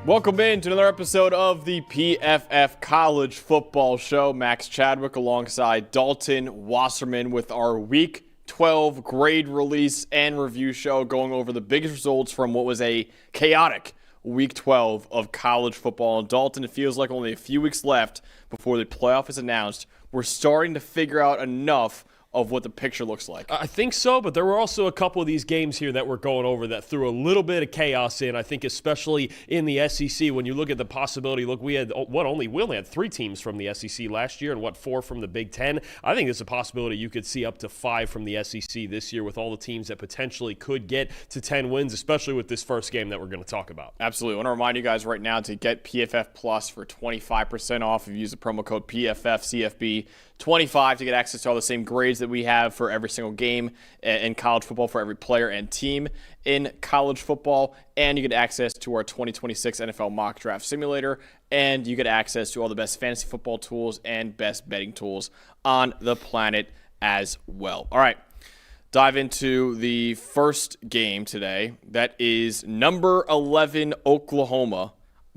Welcome in to another episode of the PFF College Football Show. Max Chadwick alongside Dalton Wasserman with our Week 12 grade release and review show, going over the biggest results from what was a chaotic Week 12 of college football. And Dalton, it feels like only a few weeks left before the playoff is announced. We're starting to figure out enough of what the picture looks like. I think so, but there were also a couple of these games here that we're going over that threw a little bit of chaos in. I think especially in the SEC, when you look at the possibility, we only had 3 teams from the SEC last year and 4 from the Big Ten. I think there's a possibility you could see up to 5 from the SEC this year with all the teams that potentially could get to 10 wins, especially with this first game that we're going to talk about. Absolutely. I want to remind you guys right now to get PFF Plus for 25% off if you use the promo code PFFCFB25 to get access to all the same grades that we have for every single game in college football for every player and team in college football. And you get access to our 2026 NFL Mock Draft Simulator. And you get access to all the best fantasy football tools and best betting tools on the planet as well. All right. Dive into the first game today. That is number 11 Oklahoma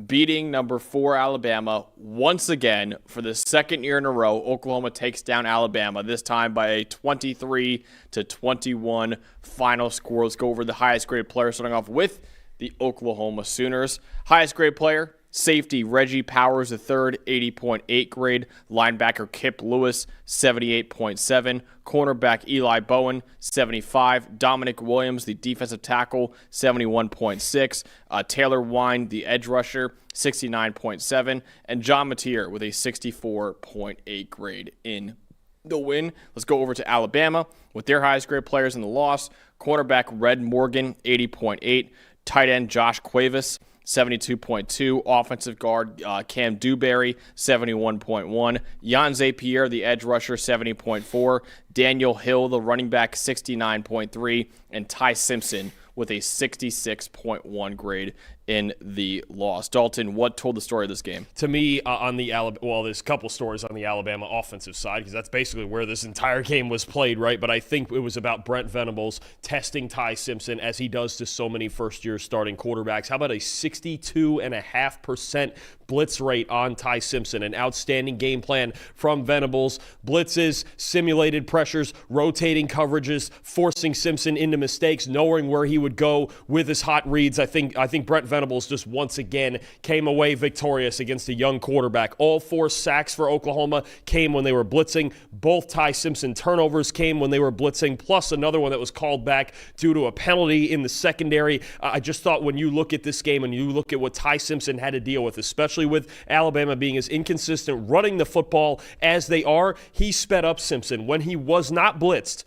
beating number 4 Alabama once again for the second year in a row. Oklahoma takes down Alabama, this time by a 23-21 final score. Let's go over the highest graded player, starting off with the Oklahoma Sooners. Highest graded player, safety Reggie Powers III, 80.8 grade. Linebacker Kip Lewis, 78.7. Cornerback Eli Bowen, 75. Dominic Williams, the defensive tackle, 71.6. Taylor Wine, the edge rusher, 69.7. And John Mateer with a 64.8 grade in the win. Let's go over to Alabama with their highest grade players in the loss. Cornerback Red Morgan, 80.8. Tight end Josh Cuevas, 72.2. Offensive guard Cam Dewberry, 71.1. Jan Zapier, the edge rusher, 70.4. Daniel Hill, the running back, 69.3. And Ty Simpson with a 66.1 grade in the loss. Dalton, what told the story of this game? To me, there's a couple stories on the Alabama offensive side because that's basically where this entire game was played, right? But I think it was about Brent Venables testing Ty Simpson as he does to so many first-year starting quarterbacks. How about a 62.5% blitz rate on Ty Simpson? An outstanding game plan from Venables. Blitzes, simulated pressures, rotating coverages, forcing Simpson into mistakes, knowing where he would go with his hot reads. I think Brent Venables just once again came away victorious against a young quarterback. All 4 sacks for Oklahoma came when they were blitzing. Both Ty Simpson turnovers came when they were blitzing, plus another one that was called back due to a penalty in the secondary. I just thought when you look at this game and you look at what Ty Simpson had to deal with, especially with Alabama being as inconsistent running the football as they are, he sped up Simpson. When he was not blitzed,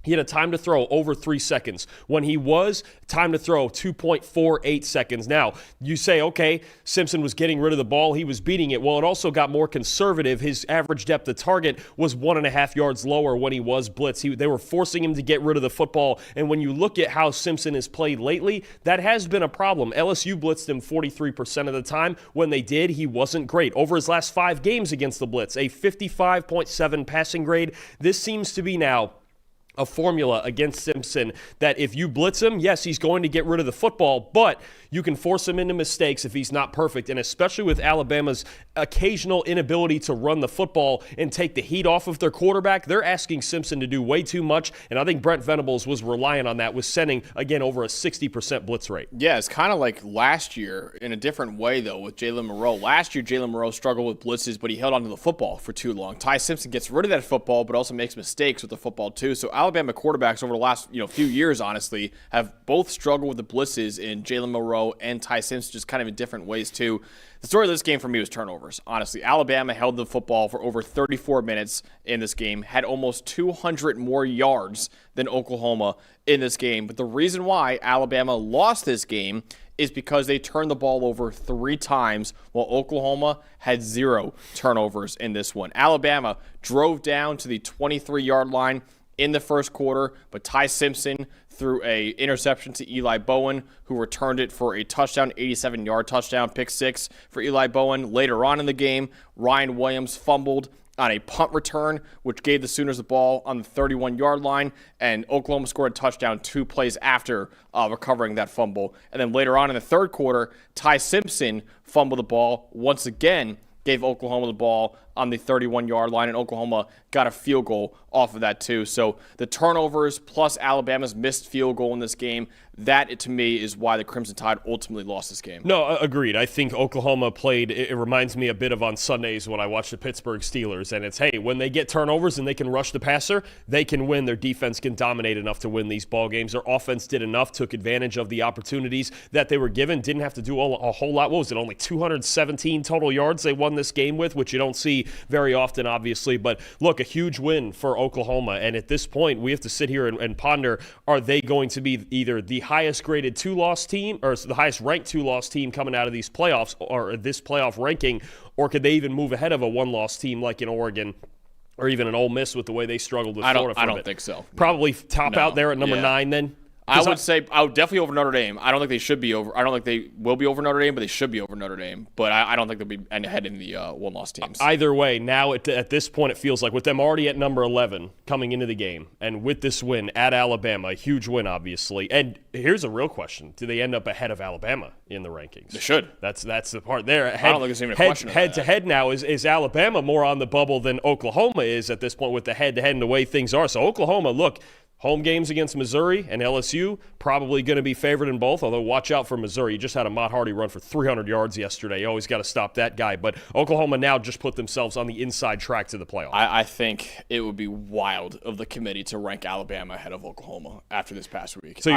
he had a time to throw over 3 seconds. When he was, time to throw 2.48 seconds. Now, you say, okay, Simpson was getting rid of the ball. He was beating it. Well, it also got more conservative. His average depth of target was 1.5 yards lower when he was blitzed. They were forcing him to get rid of the football. And when you look at how Simpson has played lately, that has been a problem. LSU blitzed him 43% of the time. When they did, he wasn't great. Over his last 5 games against the blitz, a 55.7 passing grade. This seems to be now a formula against Simpson that if you blitz him, yes, he's going to get rid of the football, but you can force him into mistakes if he's not perfect. And especially with Alabama's occasional inability to run the football and take the heat off of their quarterback, they're asking Simpson to do way too much. And I think Brent Venables was relying on that, was sending, again, over a 60% blitz rate. Yeah, it's kind of like last year in a different way, though, with Jalen Moreau. Last year, Jalen Moreau struggled with blitzes, but he held onto the football for too long. Ty Simpson gets rid of that football, but also makes mistakes with the football, too. So Alabama quarterbacks over the last few years, honestly, have both struggled with the blitzes in Jalen Moreau and Ty Simpson, just kind of in different ways, too. The story of this game for me was turnovers, honestly. Alabama held the football for over 34 minutes in this game, had almost 200 more yards than Oklahoma in this game. But the reason why Alabama lost this game is because they turned the ball over 3 times while Oklahoma had 0 turnovers in this one. Alabama drove down to the 23-yard line in the first quarter, but Ty Simpson threw a interception to Eli Bowen, who returned it for a touchdown, 87-yard touchdown, pick 6 for Eli Bowen. Later on in the game, Ryan Williams fumbled on a punt return, which gave the Sooners the ball on the 31-yard line, and Oklahoma scored a touchdown 2 plays after recovering that fumble. And then later on in the third quarter, Ty Simpson fumbled the ball once again, gave Oklahoma the ball on the 31-yard line, and Oklahoma got a field goal off of that too. So the turnovers plus Alabama's missed field goal in this game, that to me is why the Crimson Tide ultimately lost this game. No, agreed. I think Oklahoma played, it reminds me a bit of on Sundays when I watch the Pittsburgh Steelers, and it's, hey, when they get turnovers and they can rush the passer, they can win. Their defense can dominate enough to win these ball games. Their offense did enough, took advantage of the opportunities that they were given, didn't have to do a whole lot. What was it, only 217 total yards they won this game with, which you don't see very often, obviously. But look, a huge win for Oklahoma, and at this point, we have to sit here and ponder, are they going to be either the highest graded 2-loss team or the highest ranked 2-loss team coming out of these playoffs or this playoff ranking, or could they even move ahead of a 1-loss team like in Oregon or even an Ole Miss with the way they struggled with Florida? I don't think so. Probably top out there at number 9 then? I would definitely over Notre Dame. I don't think they should be over. I don't think they will be over Notre Dame, but they should be over Notre Dame. But I don't think they'll be ahead in the 1-loss teams. Either way, now at this point, it feels like with them already at number 11 coming into the game, and with this win at Alabama, a huge win, obviously. And here's a real question: do they end up ahead of Alabama in the rankings? They should. That's the part there. I don't think there's even a question. Head to head now is Alabama more on the bubble than Oklahoma is at this point with the head to head and the way things are. So Oklahoma, look. Home games against Missouri and LSU, probably going to be favored in both, although watch out for Missouri. You just had a Mott Hardy run for 300 yards yesterday. You always got to stop that guy. But Oklahoma now just put themselves on the inside track to the playoffs. I think it would be wild of the committee to rank Alabama ahead of Oklahoma after this past week. So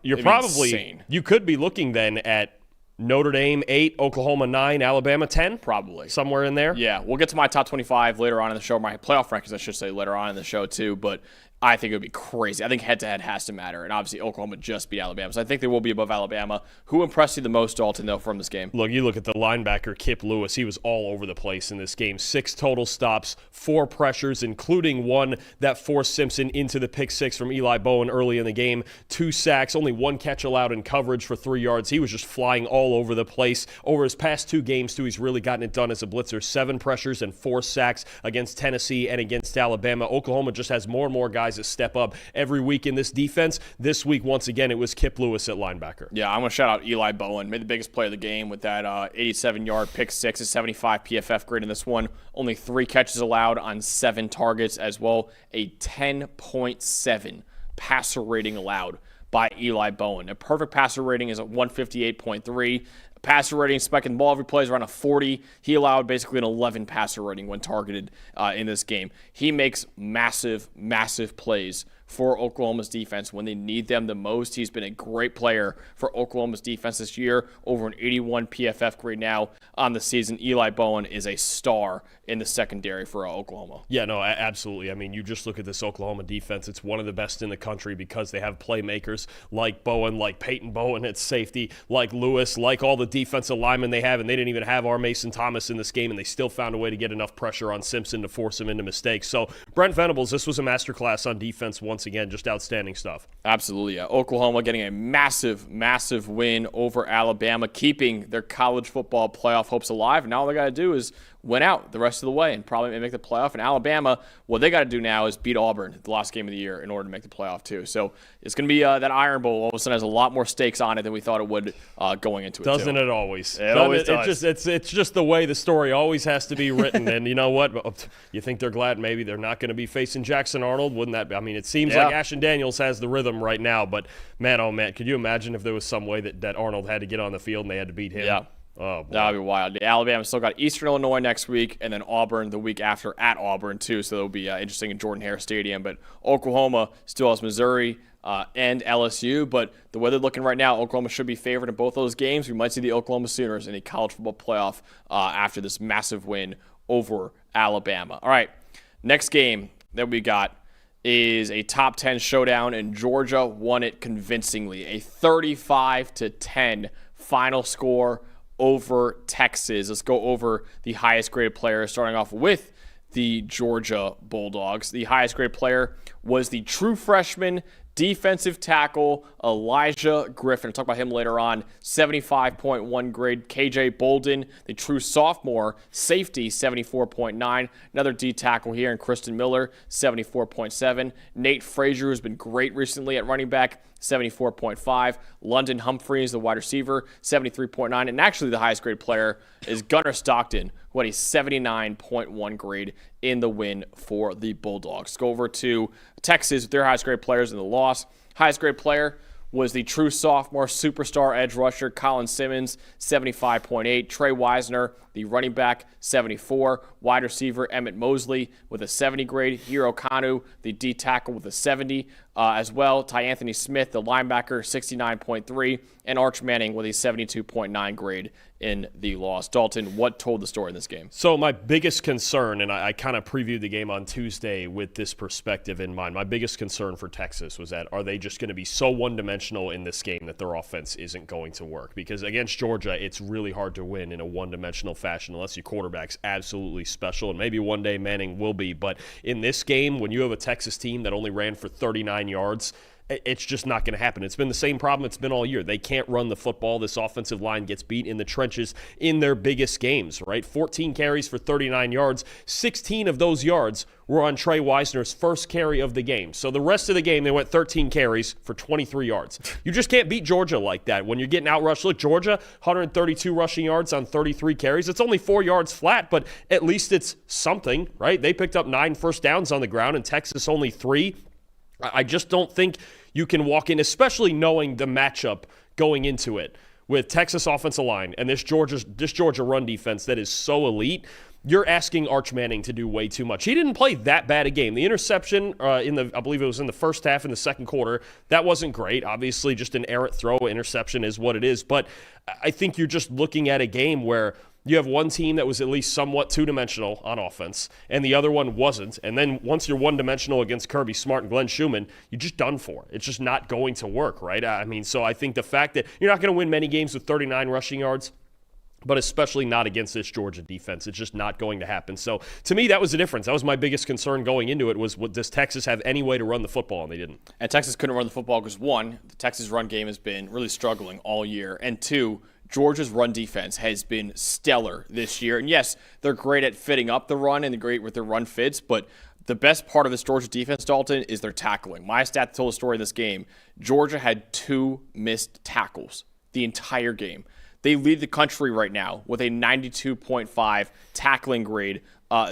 you're probably insane. You could be looking then at Notre Dame 8, Oklahoma 9, Alabama 10? Probably. Somewhere in there? Yeah. We'll get to my top 25 later on in the show, my playoff rankings, I should say, later on in the show too. But I think it would be crazy. I think head-to-head has to matter. And obviously, Oklahoma just beat Alabama. So I think they will be above Alabama. Who impressed you the most, Dalton, though, from this game? Look, you look at the linebacker, Kip Lewis. He was all over the place in this game. 6 total stops, 4 pressures, including one that forced Simpson into the pick-6 from Eli Bowen early in the game. 2 sacks, only 1 catch allowed in coverage for 3 yards. He was just flying all over the place. Over his past 2 games, too, he's really gotten it done as a blitzer. 7 pressures and 4 sacks against Tennessee and against Alabama. Oklahoma just has more and more guys that step up every week in this defense. This week, once again, it was Kip Lewis at linebacker. Yeah, I'm going to shout out Eli Bowen. Made the biggest play of the game with that 87-yard pick-6, a 75 PFF grade in this one. Only 3 catches allowed on 7 targets as well. A 10.7 passer rating allowed by Eli Bowen. A perfect passer rating is a 158.3. Passer rating, spiking the ball every play is around a 40. He allowed basically an 11 passer rating when targeted in this game. He makes massive, massive plays for Oklahoma's defense when they need them the most. He's been a great player for Oklahoma's defense this year, over an 81 PFF grade now on the season. Eli Bowen is a star in the secondary for Oklahoma. Yeah, no, absolutely. I mean, you just look at this Oklahoma defense. It's one of the best in the country because they have playmakers like Bowen, like Peyton Bowen at safety, like Lewis, like all the defensive linemen they have, and they didn't even have R. Mason Thomas in this game, and they still found a way to get enough pressure on Simpson to force him into mistakes. So Brent Venables, this was a masterclass on defense once again, just outstanding stuff. Absolutely, yeah. Oklahoma getting a massive, massive win over Alabama, keeping their college football playoff hopes alive. And now all they got to do is win out the rest of the way and probably make the playoff. And Alabama, what they got to do now is beat Auburn, the last game of the year, in order to make the playoff too. So it's going to be that Iron Bowl. All of a sudden has a lot more stakes on it than we thought it would going into it. Doesn't it always? It always does. It's just the way the story always has to be written. And you know what? You think they're glad maybe they're not going to be facing Jackson Arnold? Wouldn't that be? I mean, it seems like Ashton Daniels has the rhythm right now. But man, oh man, could you imagine if there was some way that Arnold had to get on the field and they had to beat him? Yeah. Oh, boy. That would be wild. Alabama still got Eastern Illinois next week and then Auburn the week after at Auburn, too. So it'll be interesting in Jordan-Hare Stadium. But Oklahoma still has Missouri and LSU. But the way they're looking right now, Oklahoma should be favored in both those games. We might see the Oklahoma Sooners in a college football playoff after this massive win over Alabama. All right, next game that we got is a top 10 showdown, and Georgia won it convincingly. A 35-10 final score over Texas. Let's go over the highest graded player, starting off with the Georgia Bulldogs. The highest graded player was the true freshman Defensive tackle Elijah Griffin. I'll talk about him later on. 75.1 grade. KJ Bolden, the true sophomore. Safety, 74.9. Another D tackle here, and Kristen Miller, 74.7. Nate Frazier, who's been great recently at running back, 74.5. London Humphreys, the wide receiver, 73.9. And actually the highest grade player is Gunnar Stockton, who had a 79.1 grade in the win for the Bulldogs. Go over to Texas with their highest grade players in the loss. Highest grade player was the true sophomore superstar edge rusher Colin Simmons, 75.8. Trey Wisner, the running back, 74. Wide receiver Emmett Mosley with a 70 grade. Hiro Kanu, the D tackle, with a 70 as well. Ty Anthony Smith, the linebacker, 69.3. And Arch Manning with a 72.9 grade in the loss. Dalton, what told the story in this game? So my biggest concern, and I kind of previewed the game on Tuesday with this perspective in mind, my biggest concern for Texas was that are they just going to be so one-dimensional in this game that their offense isn't going to work? Because against Georgia, it's really hard to win in a one-dimensional fashion unless your quarterback's absolutely special, and maybe one day Manning will be. But in this game, when you have a Texas team that only ran for 39 yards, it's just not going to happen. It's been the same problem it's been all year. They can't run the football. This offensive line gets beat in the trenches in their biggest games, right? 14 carries for 39 yards. 16 of those yards were on Trey Wisner's first carry of the game. So the rest of the game, they went 13 carries for 23 yards. You just can't beat Georgia like that when you're getting outrushed. Look, Georgia, 132 rushing yards on 33 carries. It's only 4 yards flat, but at least it's something, right? They picked up 9 first downs on the ground, and Texas only 3. I just don't think you can walk in, especially knowing the matchup going into it with Texas offensive line and this Georgia run defense that is so elite. You're asking Arch Manning to do way too much. He didn't play that bad a game. The interception I believe it was in the first half in the second quarter, that wasn't great. Obviously, just an errant throw. Interception is what it is. But I think you're just looking at a game where you have one team that was at least somewhat two-dimensional on offense, and the other one wasn't. And then once you're one-dimensional against Kirby Smart and Glenn Schumann, you're just done for. It's just not going to work, right? I mean, so I think the fact that you're not going to win many games with 39 rushing yards, but especially not against this Georgia defense. It's just not going to happen. So to me, that was the difference. That was my biggest concern going into it was, does Texas have any way to run the football? And they didn't. And Texas couldn't run the football because, one, the Texas run game has been really struggling all year, and two, Georgia's run defense has been stellar this year. And yes, they're great at fitting up the run and they're great with their run fits, but the best part of this Georgia defense, Dalton, is their tackling. My stat told the story in this game. Georgia had 2 missed tackles the entire game. They lead the country right now with a 92.5 tackling grade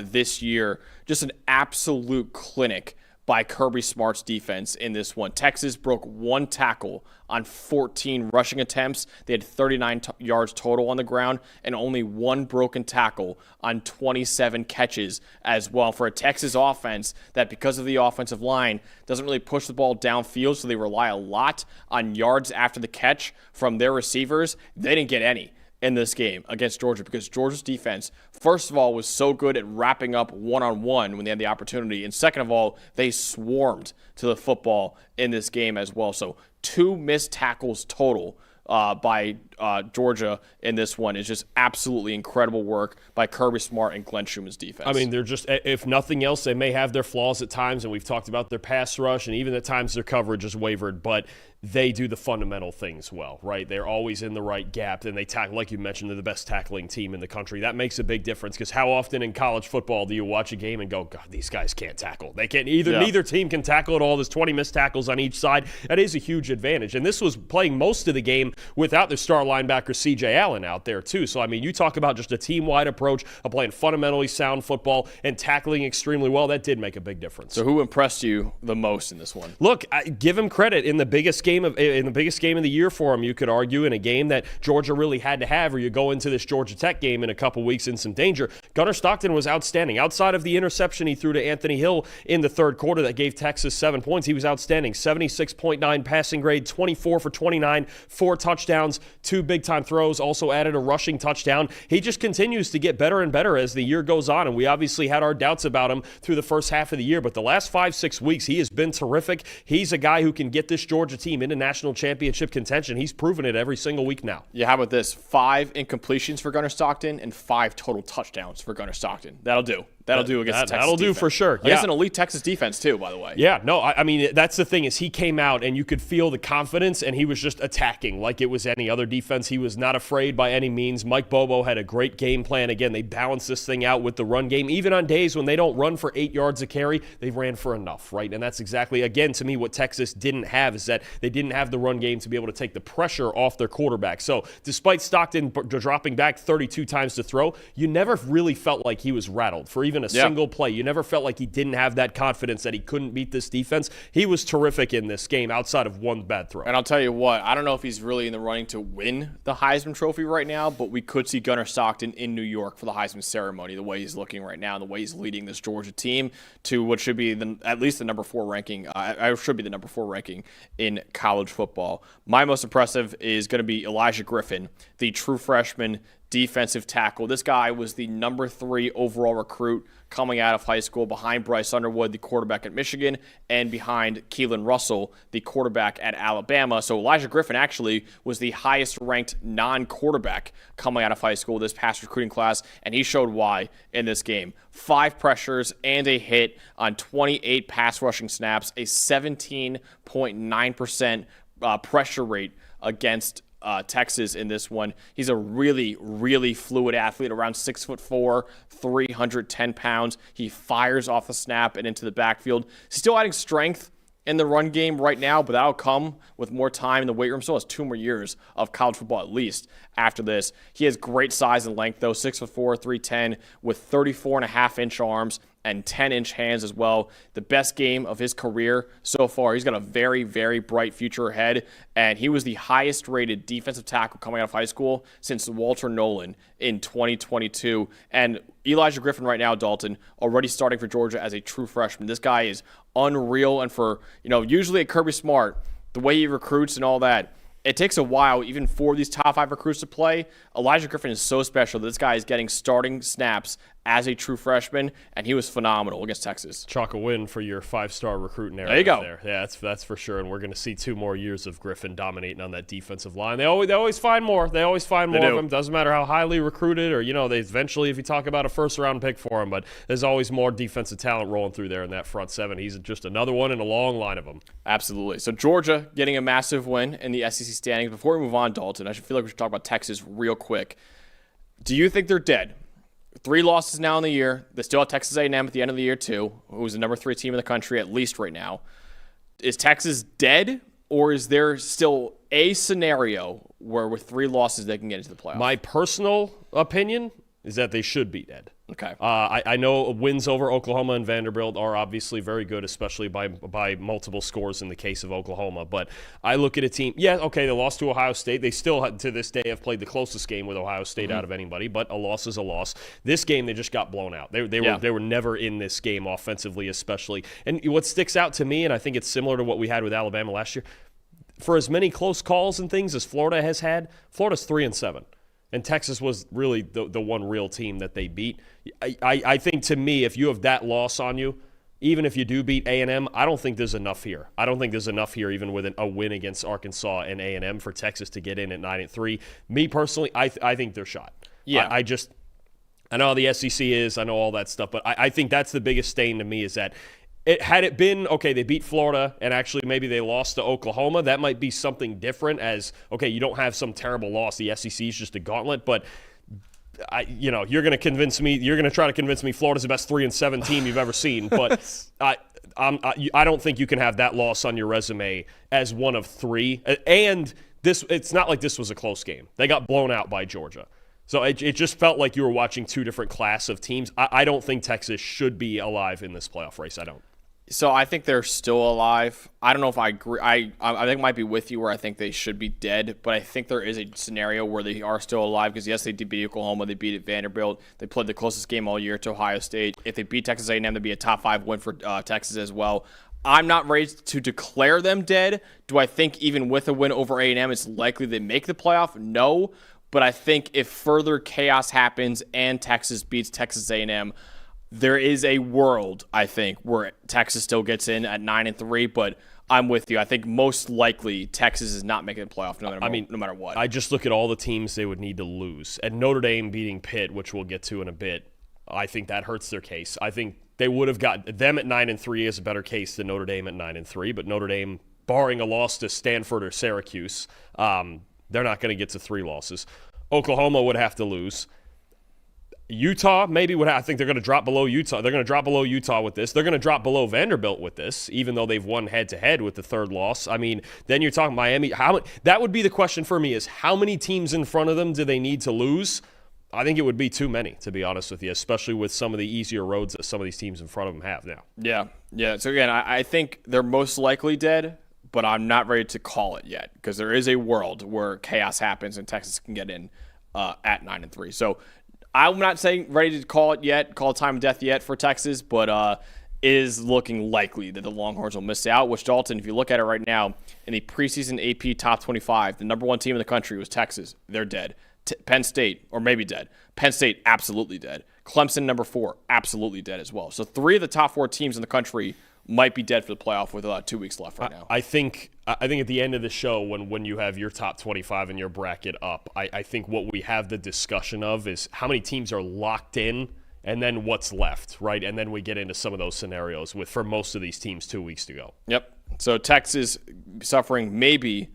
this year. Just an absolute clinic by Kirby Smart's defense in this one. Texas broke 1 tackle on 14 rushing attempts. They had 39 yards total on the ground and only 1 broken tackle on 27 catches as well. For a Texas offense that, because of the offensive line, doesn't really push the ball downfield, so they rely a lot on yards after the catch from their receivers, they didn't get any in this game against Georgia because Georgia's defense, first of all, was so good at wrapping up one-on-one when they had the opportunity, and second of all, they swarmed to the football in this game as well. So 2 missed tackles total by Georgia in this one is just absolutely incredible work by Kirby Smart and Glenn Schumann's defense. I mean, they're just, if nothing else, they may have their flaws at times, and we've talked about their pass rush, and even at times their coverage has wavered, but they do the fundamental things well, right? They're always in the right gap, and they tackle, like you mentioned, they're the best tackling team in the country. That makes a big difference because how often in college football do you watch a game and go, God, these guys can't tackle. They can't neither team can tackle at all. There's 20 missed tackles on each side. That is a huge advantage. And this was playing most of the game without their star linebacker C.J. Allen out there too. So, I mean, you talk about just a team-wide approach of playing fundamentally sound football and tackling extremely well. That did make a big difference. So who impressed you the most in this one? Look, give him credit in the biggest game of the year for him, you could argue, in a game that Georgia really had to have, or you go into this Georgia Tech game in a couple weeks in some danger. Gunnar Stockton was outstanding. Outside of the interception he threw to Anthony Hill in the third quarter that gave Texas 7 points, he was outstanding. 76.9 passing grade, 24 for 29, 4 touchdowns, 2 big-time throws, also added a rushing touchdown. He just continues to get better and better as the year goes on, and we obviously had our doubts about him through the first half of the year, but the last 5-6 weeks, he has been terrific. He's a guy who can get this Georgia team into national championship contention. He's proven it every single week now. Yeah, how about this? 5 incompletions for Gunnar Stockton and 5 total touchdowns for Gunnar Stockton. That'll do. That'll do against Texas That'll do defense. for sure. Against an elite Texas defense, too, by the way. Yeah, no, I mean, that's the thing is he came out and you could feel the confidence and he was just attacking like it was any other defense. He was not afraid by any means. Mike Bobo had a great game plan. Again, they balanced this thing out with the run game. Even on days when they don't run for 8 yards a carry, they ran for enough, right? And that's exactly, again, to me, what Texas didn't have is that they didn't have the run game to be able to take the pressure off their quarterback. So despite Stockton dropping back 32 times to throw, you never really felt like he was rattled for even a single play. You never felt like he didn't have that confidence that he couldn't beat this defense. He was terrific in this game outside of one bad throw. And I'll tell you what, I don't know if he's really in the running to win the Heisman Trophy right now, but we could see Gunnar Stockton in New York for the Heisman ceremony, the way he's looking right now, and the way he's leading this Georgia team to what should be at least the number 4 ranking. I should be the number 4 ranking in college football. My most impressive is going to be Elijah Griffin, the true freshman defensive tackle. This guy was the number 3 overall recruit coming out of high school behind Bryce Underwood, the quarterback at Michigan, and behind Keelan Russell, the quarterback at Alabama. So Elijah Griffin actually was the highest ranked non-quarterback coming out of high school this past recruiting class, and he showed why in this game. 5 pressures and a hit on 28 pass rushing snaps, a 17.9% pressure rate against Texas in this one. He's a really, really fluid athlete, around 6'4", 310 pounds. He fires off the snap and into the backfield. He's still adding strength in the run game right now, but that'll come with more time in the weight room. Still has 2 more years of college football at least after this. He has great size and length, though, 6'4", 310, with 34.5-inch arms and 10-inch hands as well. The best game of his career so far. He's got a very, very bright future ahead, and he was the highest-rated defensive tackle coming out of high school since Walter Nolan in 2022. And Elijah Griffin right now, Dalton, already starting for Georgia as a true freshman. This guy is unreal, and for, usually at Kirby Smart, the way he recruits and all that, it takes a while even for these top 5 recruits to play. Elijah Griffin is so special that this guy is getting starting snaps as a true freshman, and he was phenomenal against Texas. Chalk a win for your 5-star recruit narrative. There you go. There. Yeah, that's for sure. And we're going to see 2 more years of Griffin dominating on that defensive line. They always find more. They always find more of him. Doesn't matter how highly recruited or, they eventually, if you talk about a first-round pick for him, but there's always more defensive talent rolling through there in that front 7. He's just another one in a long line of them. Absolutely. So Georgia getting a massive win in the SEC standings. Before we move on, Dalton, I feel like we should talk about Texas real quick. Do you think they're dead? 3 losses now in the year. They still have Texas A&M at the end of the year, too, who's the number 3 team in the country, at least right now. Is Texas dead, or is there still a scenario where with 3 losses they can get into the playoffs? My personal opinion is that they should be dead. Okay. I know wins over Oklahoma and Vanderbilt are obviously very good, especially by multiple scores in the case of Oklahoma. But I look at a team, they lost to Ohio State. They still, to this day, have played the closest game with Ohio State out of anybody, but a loss is a loss. This game, they just got blown out. They were never in this game offensively, especially. And what sticks out to me, and I think it's similar to what we had with Alabama last year, for as many close calls and things as Florida has had, Florida's 3-7. And Texas was really the one real team that they beat. I think, to me, if you have that loss on you, even if you do beat A&M, I don't think there's enough here. I don't think there's enough here, even with a win against Arkansas and A&M, for Texas to get in at 9-3. Me, personally, I think they're shot. Yeah. I know how the SEC is. I know all that stuff. But I think that's the biggest stain to me is that had it been, okay, they beat Florida and actually maybe they lost to Oklahoma, that might be something different as, okay, you don't have some terrible loss. The SEC is just a gauntlet, but you're going to convince me, you're going to try to convince me Florida's the best 3-7 team you've ever seen, but I don't think you can have that loss on your resume as one of 3. And it's not like this was a close game. They got blown out by Georgia. So it just felt like you were watching 2 different class of teams. I don't think Texas should be alive in this playoff race. I don't. So I think they're still alive. I don't know if I agree. I think I might be with you where I think they should be dead, but I think there is a scenario where they are still alive because, yes, they did beat Oklahoma. They beat Vanderbilt. They played the closest game all year to Ohio State. If they beat Texas A&M, that'd be a top 5 win for Texas as well. I'm not ready to declare them dead. Do I think even with a win over A&M, it's likely they make the playoff? No, but I think if further chaos happens and Texas beats Texas A&M, there is a world, I think, where Texas still gets in at 9-3, but I'm with you. I think most likely Texas is not making the playoff no matter what. I just look at all the teams they would need to lose. And Notre Dame beating Pitt, which we'll get to in a bit, I think that hurts their case. I think they would have got them at 9-3 is a better case than Notre Dame at 9-3, but Notre Dame, barring a loss to Stanford or Syracuse, they're not going to get to 3 losses. Oklahoma would have to lose. Utah maybe would have, I think they're going to drop below Utah. They're going to drop below Utah with this. They're going to drop below Vanderbilt with this, even though they've won head-to-head with the 3rd loss. I mean, then you're talking Miami. That would be the question for me is how many teams in front of them do they need to lose? I think it would be too many, to be honest with you, especially with some of the easier roads that some of these teams in front of them have now. Yeah. So, again, I think they're most likely dead, but I'm not ready to call it yet because there is a world where chaos happens and Texas can get in at 9-3. So, I'm not saying ready to call it yet, call time of death yet for Texas, but is looking likely that the Longhorns will miss out, which Dalton, if you look at it right now, in the preseason AP Top 25, the number 1 team in the country was Texas. They're dead. Penn State, or maybe dead. Penn State, absolutely dead. Clemson, number 4, absolutely dead as well. So 3 of the top 4 teams in the country might be dead for the playoff with 2 weeks left right now. I think at the end of the show, when you have your top 25 and your bracket up, I think what we have the discussion of is how many teams are locked in and then what's left, right? And then we get into some of those scenarios for most of these teams 2 weeks to go. Yep. So Texas suffering maybe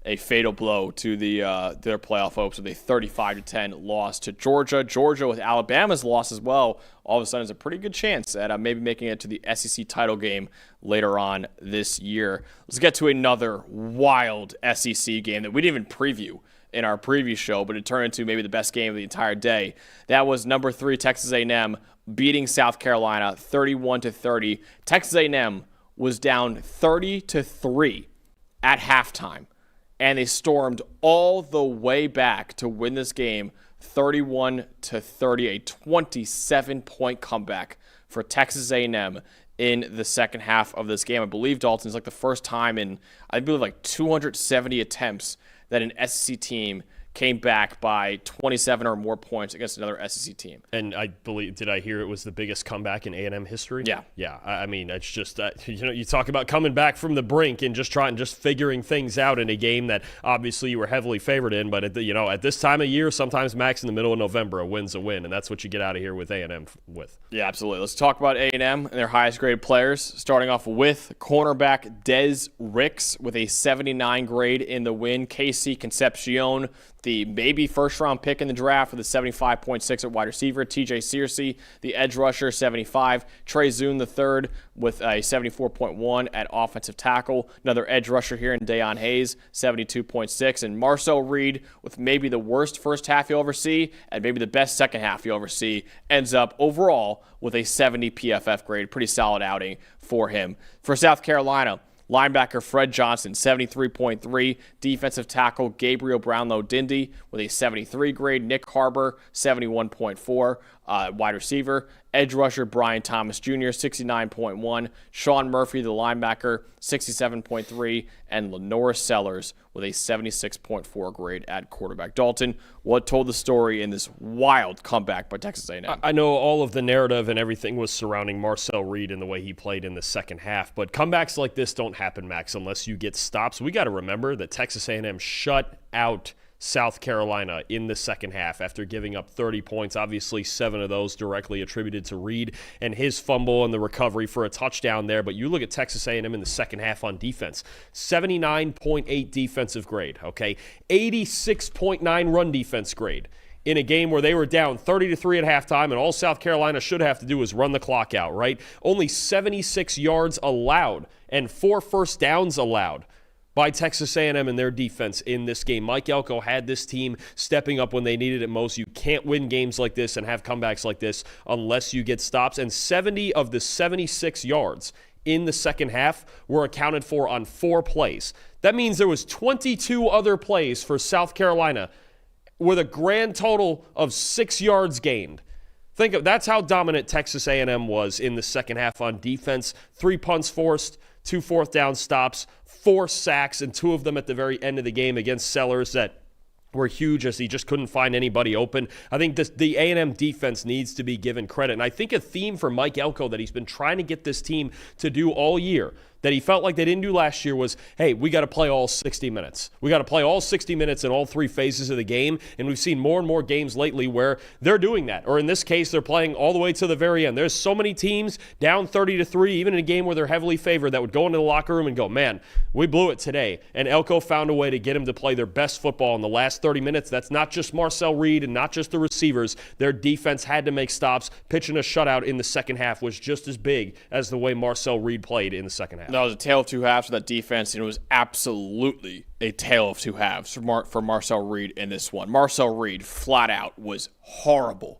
a fatal blow to their playoff hopes with a 35-10 loss to Georgia. Georgia, with Alabama's loss as well, all of a sudden is a pretty good chance at maybe making it to the SEC title game later on this year. Let's get to another wild SEC game that we didn't even preview in our preview show, but it turned into maybe the best game of the entire day. That was number 3 Texas A&M beating South Carolina 31-30. Texas A&M was down 30-3 at halftime, and they stormed all the way back to win this game 31-30, a 27-point comeback for Texas A&M in the second half of this game. I believe, Dalton, is like the first time in, I believe, like 270 attempts that an SEC team came back by 27 or more points against another SEC team. And I believe, did I hear it was the biggest comeback in A&M history? Yeah. Yeah. I mean, it's just, you talk about coming back from the brink and just figuring things out in a game that obviously you were heavily favored in. But, at this time of year, sometimes, Max, in the middle of November, a win's a win. And that's what you get out of here with A&M with. Yeah, absolutely. Let's talk about A&M and their highest graded players, starting off with cornerback Des Ricks with a 79 grade in the win. Casey Concepcion, the maybe first-round pick in the draft with a 75.6 at wide receiver. TJ Searcy, the edge rusher, 75. Trey Zune, the third, with a 74.1 at offensive tackle. Another edge rusher here in Deion Hayes, 72.6. And Marcel Reed, with maybe the worst first half you'll ever see and maybe the best second half you'll ever see, ends up overall with a 70 PFF grade. Pretty solid outing for him. For South Carolina, linebacker Fred Johnson, 73.3. Defensive tackle Gabriel Brownlow-Dindy with a 73 grade. Nick Harbor, 71.4. Wide receiver. Edge rusher Brian Thomas Jr., 69.1. Sean Murphy, the linebacker, 67.3. And Lenora Sellers with a 76.4 grade at quarterback. Dalton, what told the story in this wild comeback by Texas A&M? I know all of the narrative and everything was surrounding Marcel Reed and the way he played in the second half, but comebacks like this don't happen, Max, unless you get stops. We got to remember that Texas A&M shut out South Carolina in the second half after giving up 30 points. Obviously, 7 of those directly attributed to Reed and his fumble and the recovery for a touchdown there. But you look at Texas A&M in the second half on defense, 79.8 defensive grade, okay? 86.9 run defense grade in a game where they were down 30-3 at halftime, and all South Carolina should have to do is run the clock out, right? Only 76 yards allowed and 4 first downs allowed by Texas A&M and their defense in this game. Mike Elko had this team stepping up when they needed it most. You can't win games like this and have comebacks like this unless you get stops. And 70 of the 76 yards in the second half were accounted for on 4 plays. That means there was 22 other plays for South Carolina with a grand total of 6 yards gained. Think of that's how dominant Texas A&M was in the second half on defense. 3 punts forced, 2 fourth down stops, 4 sacks, and 2 of them at the very end of the game against Sellers that were huge as he just couldn't find anybody open. I think the A&M defense needs to be given credit. And I think a theme for Mike Elko that he's been trying to get this team to do all year, that he felt like they didn't do last year was, hey, we got to play all 60 minutes. We got to play all 60 minutes in all three phases of the game, and we've seen more and more games lately where they're doing that, or in this case, they're playing all the way to the very end. There's so many teams down 30-3, even in a game where they're heavily favored, that would go into the locker room and go, man, we blew it today. And Elko found a way to get him to play their best football in the last 30 minutes. That's not just Marcel Reed and not just the receivers. Their defense had to make stops. Pitching a shutout in the second half was just as big as the way Marcel Reed played in the second half. That was a tale of two halves for that defense, and it was absolutely a tale of two halves for Marcel Reed in this one. Marcel Reed, flat out, was horrible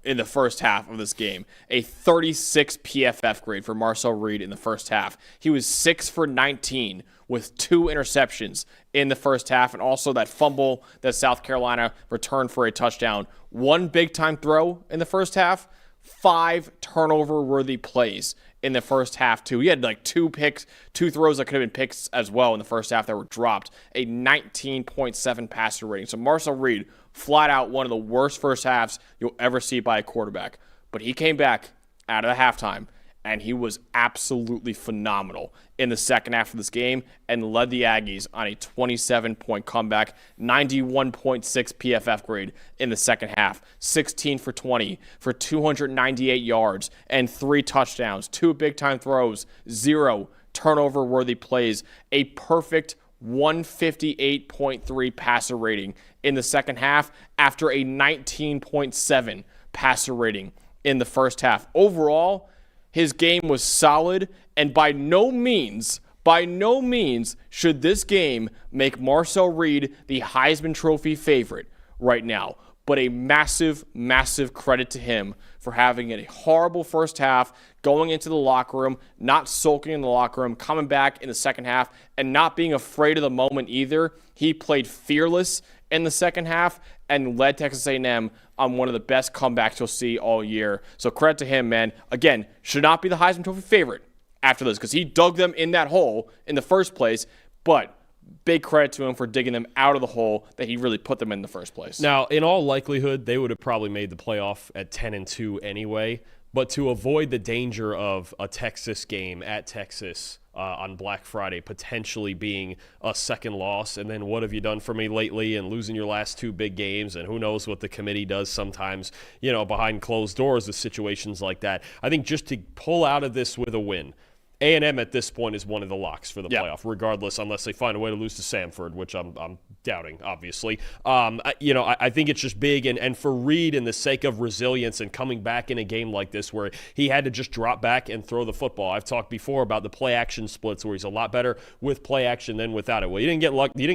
in the first half of this game. A 36 PFF grade for Marcel Reed in the first half. He was 6 for 19 with 2 interceptions in the first half, and also that fumble that South Carolina returned for a touchdown. 1 big-time throw in the first half, 5 turnover-worthy plays in the first half, too. He had like 2 picks, 2 throws that could have been picks as well in the first half that were dropped. A 19.7 passer rating. So Marcel Reed, flat out one of the worst first halves you'll ever see by a quarterback. But he came back out of the halftime, and he was absolutely phenomenal in the second half of this game and led the Aggies on a 27-point comeback, 91.6 PFF grade in the second half, 16 for 20 for 298 yards and 3 touchdowns, 2 big-time throws, 0 turnover-worthy plays, a perfect 158.3 passer rating in the second half after a 19.7 passer rating in the first half. Overall, his game was solid, and by no means should this game make Marcel Reed the Heisman Trophy favorite right now. But a massive, massive credit to him for having a horrible first half, going into the locker room, not sulking in the locker room, coming back in the second half, and not being afraid of the moment either. He played fearless in the second half and led Texas A&M on one of the best comebacks you'll see all year. So credit to him, man. Again, should not be the Heisman Trophy favorite after this because he dug them in that hole in the first place, but big credit to him for digging them out of the hole that he really put them in the first place. Now, in all likelihood, they would have probably made the playoff at 10-2 anyway, but to avoid the danger of a Texas game at Texas on Black Friday potentially being a second loss, and then what have you done for me lately, and losing your last 2 big games, and who knows what the committee does sometimes, behind closed doors with situations like that. I think just to pull out of this with a win, A&M at this point is one of the locks for the playoff, regardless, unless they find a way to lose to Samford, which I'm doubting, obviously. I think it's just big, and for Reed, in the sake of resilience and coming back in a game like this where he had to just drop back and throw the football. I've talked before about the play-action splits where he's a lot better with play-action than without it. Well, you didn't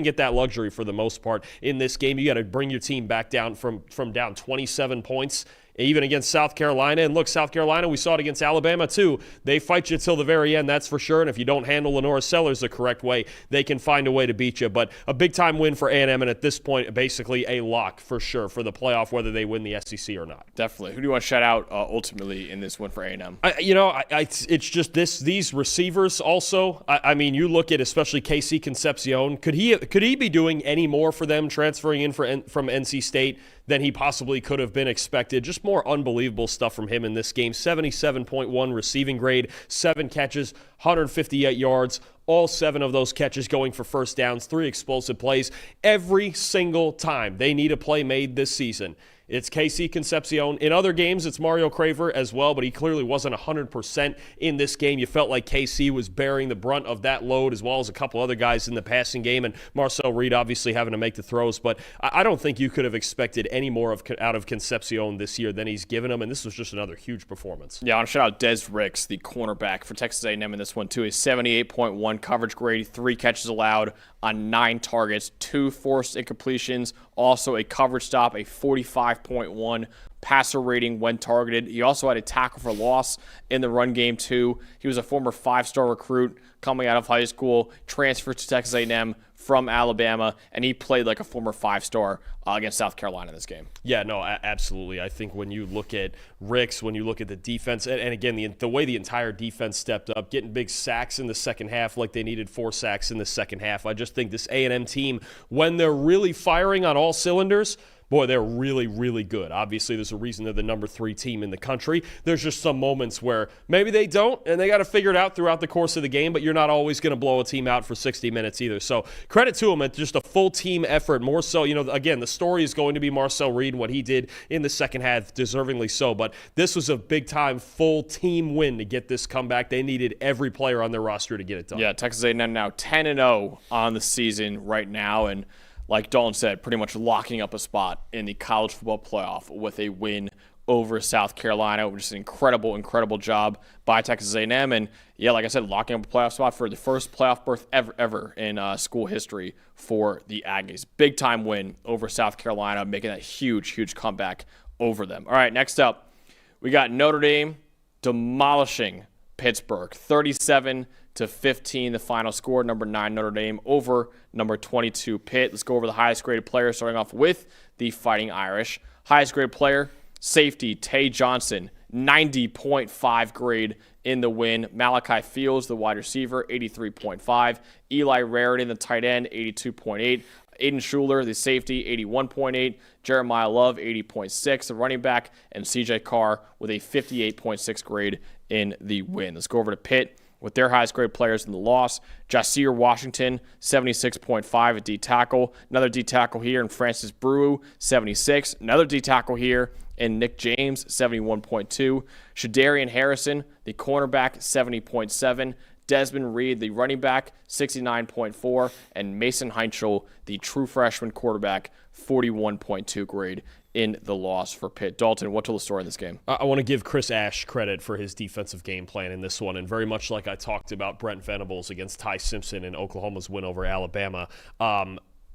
get that luxury for the most part in this game. You got to bring your team back down from down 27 points. Even against South Carolina. And look, South Carolina, we saw it against Alabama too. They fight you till the very end, that's for sure. And if you don't handle Lenora Sellers the correct way, they can find a way to beat you. But a big-time win for A&M, and at this point, basically a lock for sure for the playoff, whether they win the SEC or not. Definitely. Who do you want to shout out ultimately in this win for A&M? It's just these receivers also. I mean, you look at especially Casey Concepcion. Could he be doing any more for them transferring in from NC State than he possibly could have been expected? Just more unbelievable stuff from him in this game. 77.1 receiving grade, 7 catches, 158 yards, all 7 of those catches going for first downs, 3 explosive plays. Every single time they need a play made this season, it's Casey Concepcion. In other games, it's Mario Craver as well, but he clearly wasn't 100% in this game. You felt like KC was bearing the brunt of that load, as well as a couple other guys in the passing game, and Marcel Reed obviously having to make the throws. But I don't think you could have expected any more out of Concepcion this year than he's given him, and this was just another huge performance. Yeah, I want to shout out Des Ricks, the cornerback for Texas A&M in this one, too. A 78.1 coverage grade, 3 catches allowed on 9 targets, 2 forced incompletions, also a coverage stop, a 45.1 passer rating when targeted. He also had a tackle for loss in the run game, too. He was a former 5-star recruit coming out of high school, transferred to Texas A&M from Alabama, and he played like a former 5-star against South Carolina in this game. Yeah, no, absolutely. I think when you look at Ricks, when you look at the defense, and again, the way the entire defense stepped up, getting big sacks in the second half like they needed 4 sacks in the second half, I just think this A&M team, when they're really firing on all cylinders, boy, they're really, really good. Obviously, there's a reason they're the number 3 team in the country. There's just some moments where maybe they don't, and they got to figure it out throughout the course of the game, but you're not always going to blow a team out for 60 minutes either. So credit to them. It's just a full team effort. More so, again, the story is going to be Marcel Reed and what he did in the second half, deservingly so. But this was a big-time full team win to get this comeback. They needed every player on their roster to get it done. Yeah, Texas A&M now 10-0 on the season right now, and like Dalton said, pretty much locking up a spot in the college football playoff with a win over South Carolina, which is an incredible job by Texas A&M. And yeah, like I said, locking up a playoff spot for the first playoff berth ever in school history for the Aggies. Big time win over South Carolina, making that huge comeback over them. All right, next up, we got Notre Dame demolishing Pittsburgh, 37-15, the final score. Number 9 Notre Dame over number 22 Pitt. Let's go over the highest graded player, starting off with the Fighting Irish. Highest graded player, safety Tay Johnson, 90.5 grade in the win. Malachi Fields, the wide receiver, 83.5. Eli Raritan, the tight end, 82.8. Aiden Schuler, the safety, 81.8. Jeremiah Love, 80.6. The running back, and CJ Carr with a 58.6 grade in the win. Let's go over to Pitt with their highest grade players in the loss. Jasir Washington, 76.5 at D tackle. Another D tackle here in Francis Brew, 76. Another D tackle here in Nick James, 71.2. Shadarian Harrison, the cornerback, 70.7. Desmond Reed, the running back, 69.4. And Mason Heinschel, the true freshman quarterback, 41.2 grade in the loss for Pitt. Dalton, what told the story in this game? I want to give Chris Ash credit for his defensive game plan in this one, and very much like I talked about Brent Venables against Ty Simpson in Oklahoma's win over Alabama,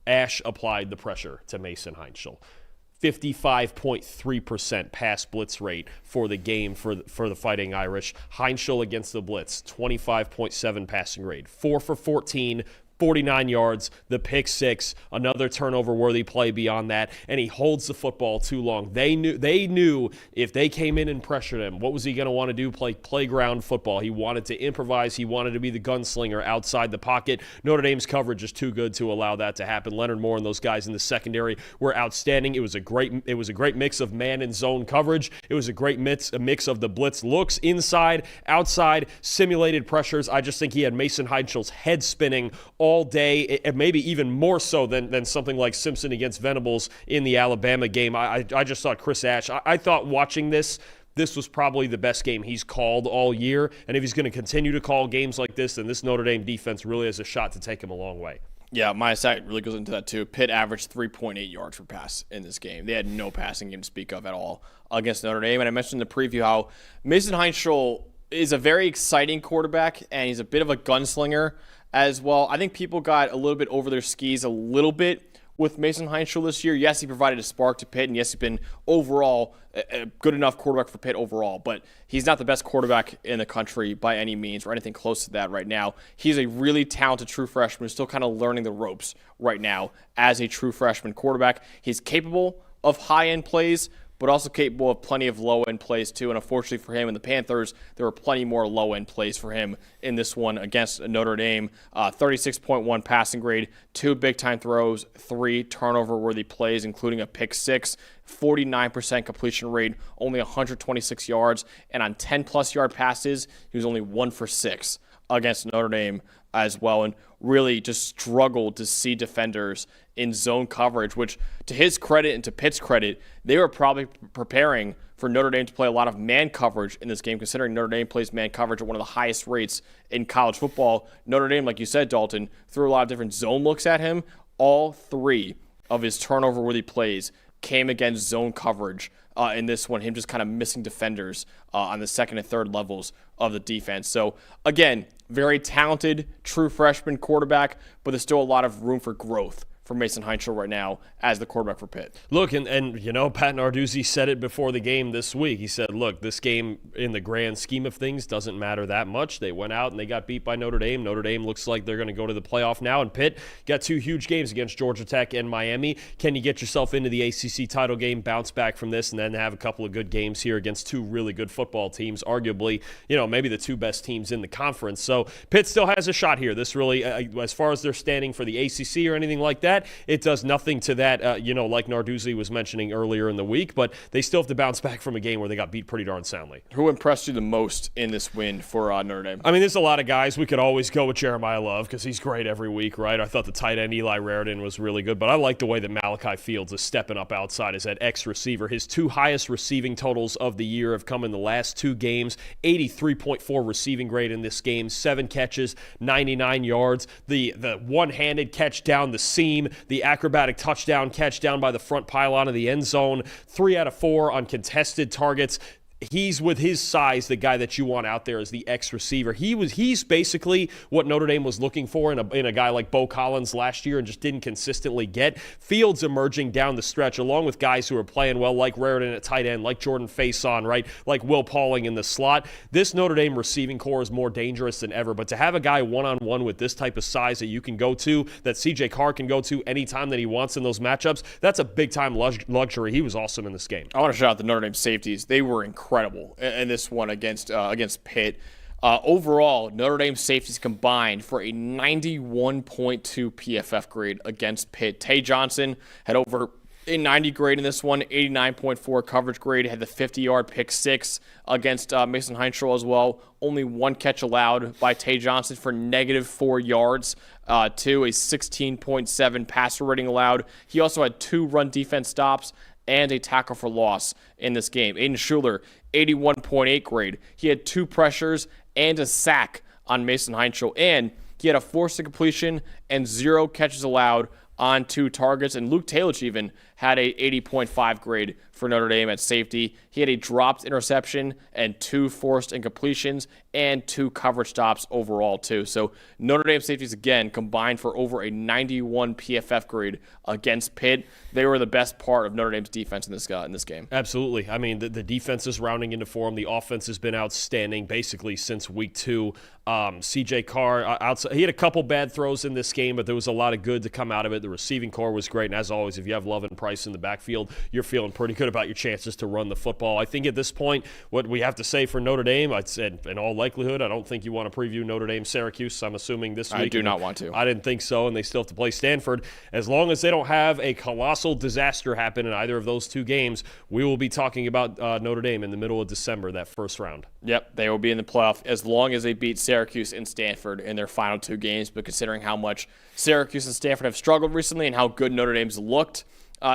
Ash applied the pressure to Mason Heinschel. 55.3% pass blitz rate for the game for the Fighting Irish. Heinschel against the blitz, 25.7 passing rate. 4 for 14, 49 yards, the pick 6, another turnover-worthy play beyond that, and he holds the football too long. They knew if they came in and pressured him, what was he going to want to do? Play playground football. He wanted to improvise. He wanted to be the gunslinger outside the pocket. Notre Dame's coverage is too good to allow that to happen. Leonard Moore and those guys in the secondary were outstanding. It was a great mix of man and zone coverage. It was a great mix of the blitz looks, inside, outside, simulated pressures. I just think he had Mason Heinschel's head spinning all day, and maybe even more so than something like Simpson against Venables in the Alabama game. I just thought Chris Ash, I thought watching this was probably the best game he's called all year, and if he's going to continue to call games like this, then this Notre Dame defense really has a shot to take him a long way. Yeah, my side really goes into that too. Pitt averaged 3.8 yards per pass in this game. They had no passing game to speak of at all against Notre Dame, and I mentioned in the preview how Mason Heinschel is a very exciting quarterback, and he's a bit of a gunslinger as well. I think people got a little bit over their skis a little bit with Mason Heinschel this year. Yes, he provided a spark to Pitt, and yes, he's been overall a good enough quarterback for Pitt overall, but he's not the best quarterback in the country by any means or anything close to that right now. He's a really talented true freshman who's still kind of learning the ropes right now as a true freshman quarterback. He's capable of high-end plays, but also capable of plenty of low-end plays too. And unfortunately for him and the Panthers, there were plenty more low-end plays for him in this one against Notre Dame. 36.1 passing grade, 2 big-time throws, 3 turnover-worthy plays, including a pick 6, 49% completion rate, only 126 yards, and on 10-plus yard passes, he was only 1 for 6 against Notre Dame as well, and really just struggled to see defenders in zone coverage, which to his credit and to Pitt's credit, they were probably preparing for Notre Dame to play a lot of man coverage in this game, considering Notre Dame plays man coverage at one of the highest rates in college football. Notre Dame, like you said, Dalton, threw a lot of different zone looks at him. All 3 of his turnover-worthy plays came against zone coverage in this one, him just kind of missing defenders on the second and third levels of the defense. So, again, very talented, true freshman quarterback, but there's still a lot of room for growth for Mason Heinschel right now as the quarterback for Pitt. Look, and you know, Pat Narduzzi said it before the game this week. He said, look, this game in the grand scheme of things doesn't matter that much. They went out and they got beat by Notre Dame. Notre Dame looks like they're going to go to the playoff now, and Pitt got 2 huge games against Georgia Tech and Miami. Can you get yourself into the ACC title game, bounce back from this, and then have a couple of good games here against 2 really good football teams, arguably, you know, maybe the 2 best teams in the conference. So Pitt still has a shot here. This really, as far as they're standing for the ACC or anything like that, that. It does nothing to that, like Narduzzi was mentioning earlier in the week, but they still have to bounce back from a game where they got beat pretty darn soundly. Who impressed you the most in this win for Notre Dame? I mean, there's a lot of guys. We could always go with Jeremiah Love because he's great every week, right? I thought the tight end Eli Raritan was really good, but I like the way that Malachi Fields is stepping up outside as that X receiver. His 2 highest receiving totals of the year have come in the last 2 games. 83.4 receiving grade in this game, 7 catches, 99 yards. The one-handed catch down the seam, the acrobatic touchdown catch down by the front pylon of the end zone, 3 out of 4 on contested targets. He's, with his size, the guy that you want out there as the X receiver. He's basically what Notre Dame was looking for in a guy like Bo Collins last year and just didn't consistently get. Fields emerging down the stretch, along with guys who are playing well, like Raritan at tight end, like Jordan Faison, right? Like Will Pauling in the slot. This Notre Dame receiving core is more dangerous than ever, but to have a guy one-on-one with this type of size that you can go to, that C.J. Carr can go to anytime that he wants in those matchups, that's a big-time luxury. He was awesome in this game. I want to shout out the Notre Dame safeties. They were incredible in this one against Pitt. Overall, Notre Dame safeties combined for a 91.2 PFF grade against Pitt. Tay Johnson had over a 90 grade in this one, 89.4 coverage grade, had the 50-yard pick-6 against Mason Heinschel as well. Only 1 catch allowed by Tay Johnson for -4 yards to a 16.7 passer rating allowed. He also had 2 run defense stops and a tackle for loss in this game. Aiden Schuler, 81.8 grade. He had 2 pressures and a sack on Mason Heinschel, and he had a forced completion and 0 catches allowed on 2 targets. And Luke Taylor even had a 80.5 grade for Notre Dame at safety. He had a dropped interception and 2 forced incompletions and 2 coverage stops overall too. So Notre Dame safeties again combined for over a 91 PFF grade against Pitt. They were the best part of Notre Dame's defense in this game. Absolutely. I mean, the defense is rounding into form. The offense has been outstanding basically since week 2. C.J. Carr, he had a couple bad throws in this game, but there was a lot of good to come out of it. The receiving core was great, and as always, if you have Love and Price in the backfield, you're feeling pretty good about your chances to run the football. I think at this point, what we have to say for Notre Dame, I'd said in all likelihood, I don't think you want to preview Notre Dame-Syracuse, I'm assuming this week. I do not want to. I didn't think so, and they still have to play Stanford. As long as they don't have a colossal disaster happen in either of those 2 games, we will be talking about Notre Dame in the middle of December, that first round. Yep, they will be in the playoff as long as they beat Syracuse and Stanford in their final 2 games. But considering how much Syracuse and Stanford have struggled recently and how good Notre Dame's looked